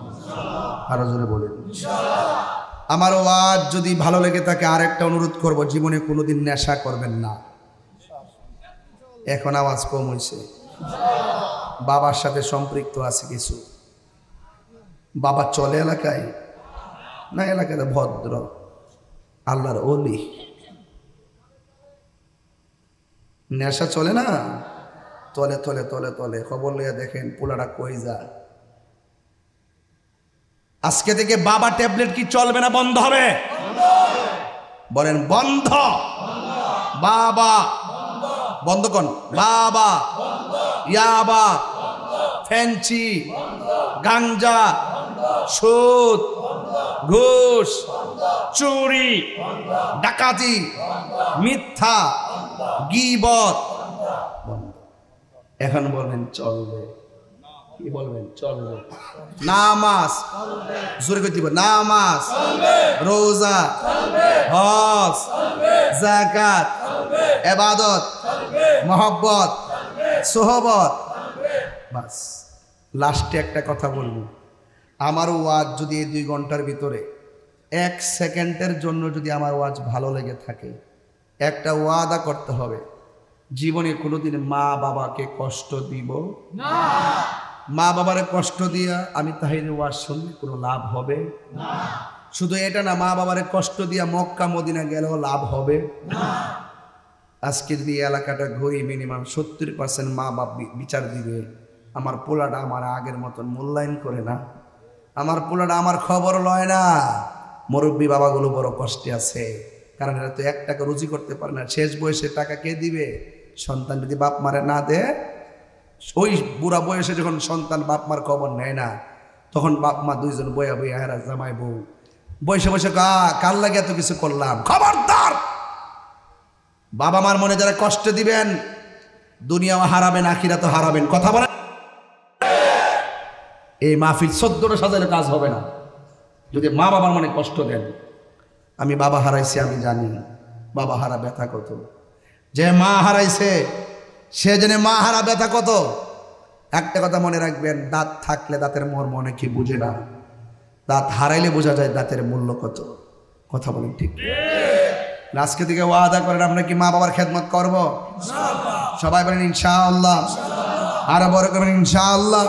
Speaker 1: আরো জোরে বলেন। আমার ওয়াজ যদি ভালো লেগে থাকে আরেকটা অনুরোধ করব, জীবনে কোনোদিন নেশা করবেন না। এখন আওয়াজ কম হয়েছে, বাবার সাথে সম্পৃক্ত আছে কিছু। বাবা চলে এলাকায় না, এলাকাতে ভদ্র আল্লাহর ওলি, নেশা চলে না, তলে তলে তলে তলে খবর লইয়া দেখেন পোলাটা কই যায়। আজকে থেকে বাবা ট্যাবলেট কি চলবে না বন্ধ হবে? বলেন বন্ধ। বাবা বন্ধ কোন? বাবা, ইয়াবা, ফ্যান্সি, গাঞ্জা, সুদ, ঘুষ, চুরি, ডাকাতি, মিথ্যা, গীবত বন্ধ। এখন বলবেন চলবে, কি বলবেন? চলবে। নামাজ জোরে কইতে হবে, নামাজ, রোজা, হজ, যাকাত, ইবাদত, মহব্বত, সোহবত। বাস লাস্টে একটা কথা বলবো, আমার ওয়াজ যদি এই 2 ঘন্টার ভিতরে 1 সেকেন্ডের জন্য যদি আমার ওয়াজ ভালো লেগে থাকে, একটা ওয়াদা করতে হবে, জীবনে কোনোদিন মা বাবাকে কষ্ট দিব না। মা বাবারে কষ্ট দিয়া আমি তাহিরের ওয়াজ শুনলে কোনো লাভ হবে না। শুধু এটা না, মা বাবারে কষ্ট দিয়া মক্কা মদিনা গেলেও লাভ হবে না। আজকে যদি এলাকাটা ঘুরি, মিনিমাম 70% মা বাপ বিচার দিবে, আমার পোলাটা আমার আগের মতন মূল্যায়ন করে না, আমার পোলাটা আমার খবর লয় না। মুরব্বী বাবাগুলো বড় কষ্টে আছে, কারণ এরা তো 1 টাকা রুজি করতে পারে না। শেষ বয়সে টাকা কে দিবে? সন্তান যদি বাপ মারে না দে, ওই বুড়া বয়সে যখন সন্তান বাপ মার খবর নেয় না, তখন বাপ মা দুইজন বয়া বইয়া হেরা জামাই বউ বয়সে বসে কার লাগে এত কিছু করলাম। খবরদার, বাবা মার মনে যারা কষ্ট দিবেন, দুনিয়াও হারাবেন, আখিরাতও হারাবেন। কথা বলেন। এই মাহফিল 14টা সাজালে কাজ হবে না যদি মা বাবার মনে কষ্ট দেন। আমি বাবা হারাইছি, আমি জানি বাবা হারা ব্যথা কত। যে মা হারাইছে সে জেনে মা হারা ব্যথা কত। একটা কথা মনে রাখবেন, দাঁত থাকলে দাঁতের মর্ম অনেকে বুঝে না, দাঁত হারাইলে বোঝা যায় দাঁতের মূল্য কত। কথা বলেন ঠিক? আজকে থেকে ওয়াদা করেন, আমরা কি মা বাবার খেদমত করব? সবাই বলেন ইনশাআল্লাহ। আরো বড় করবেন ইনশাআল্লাহ।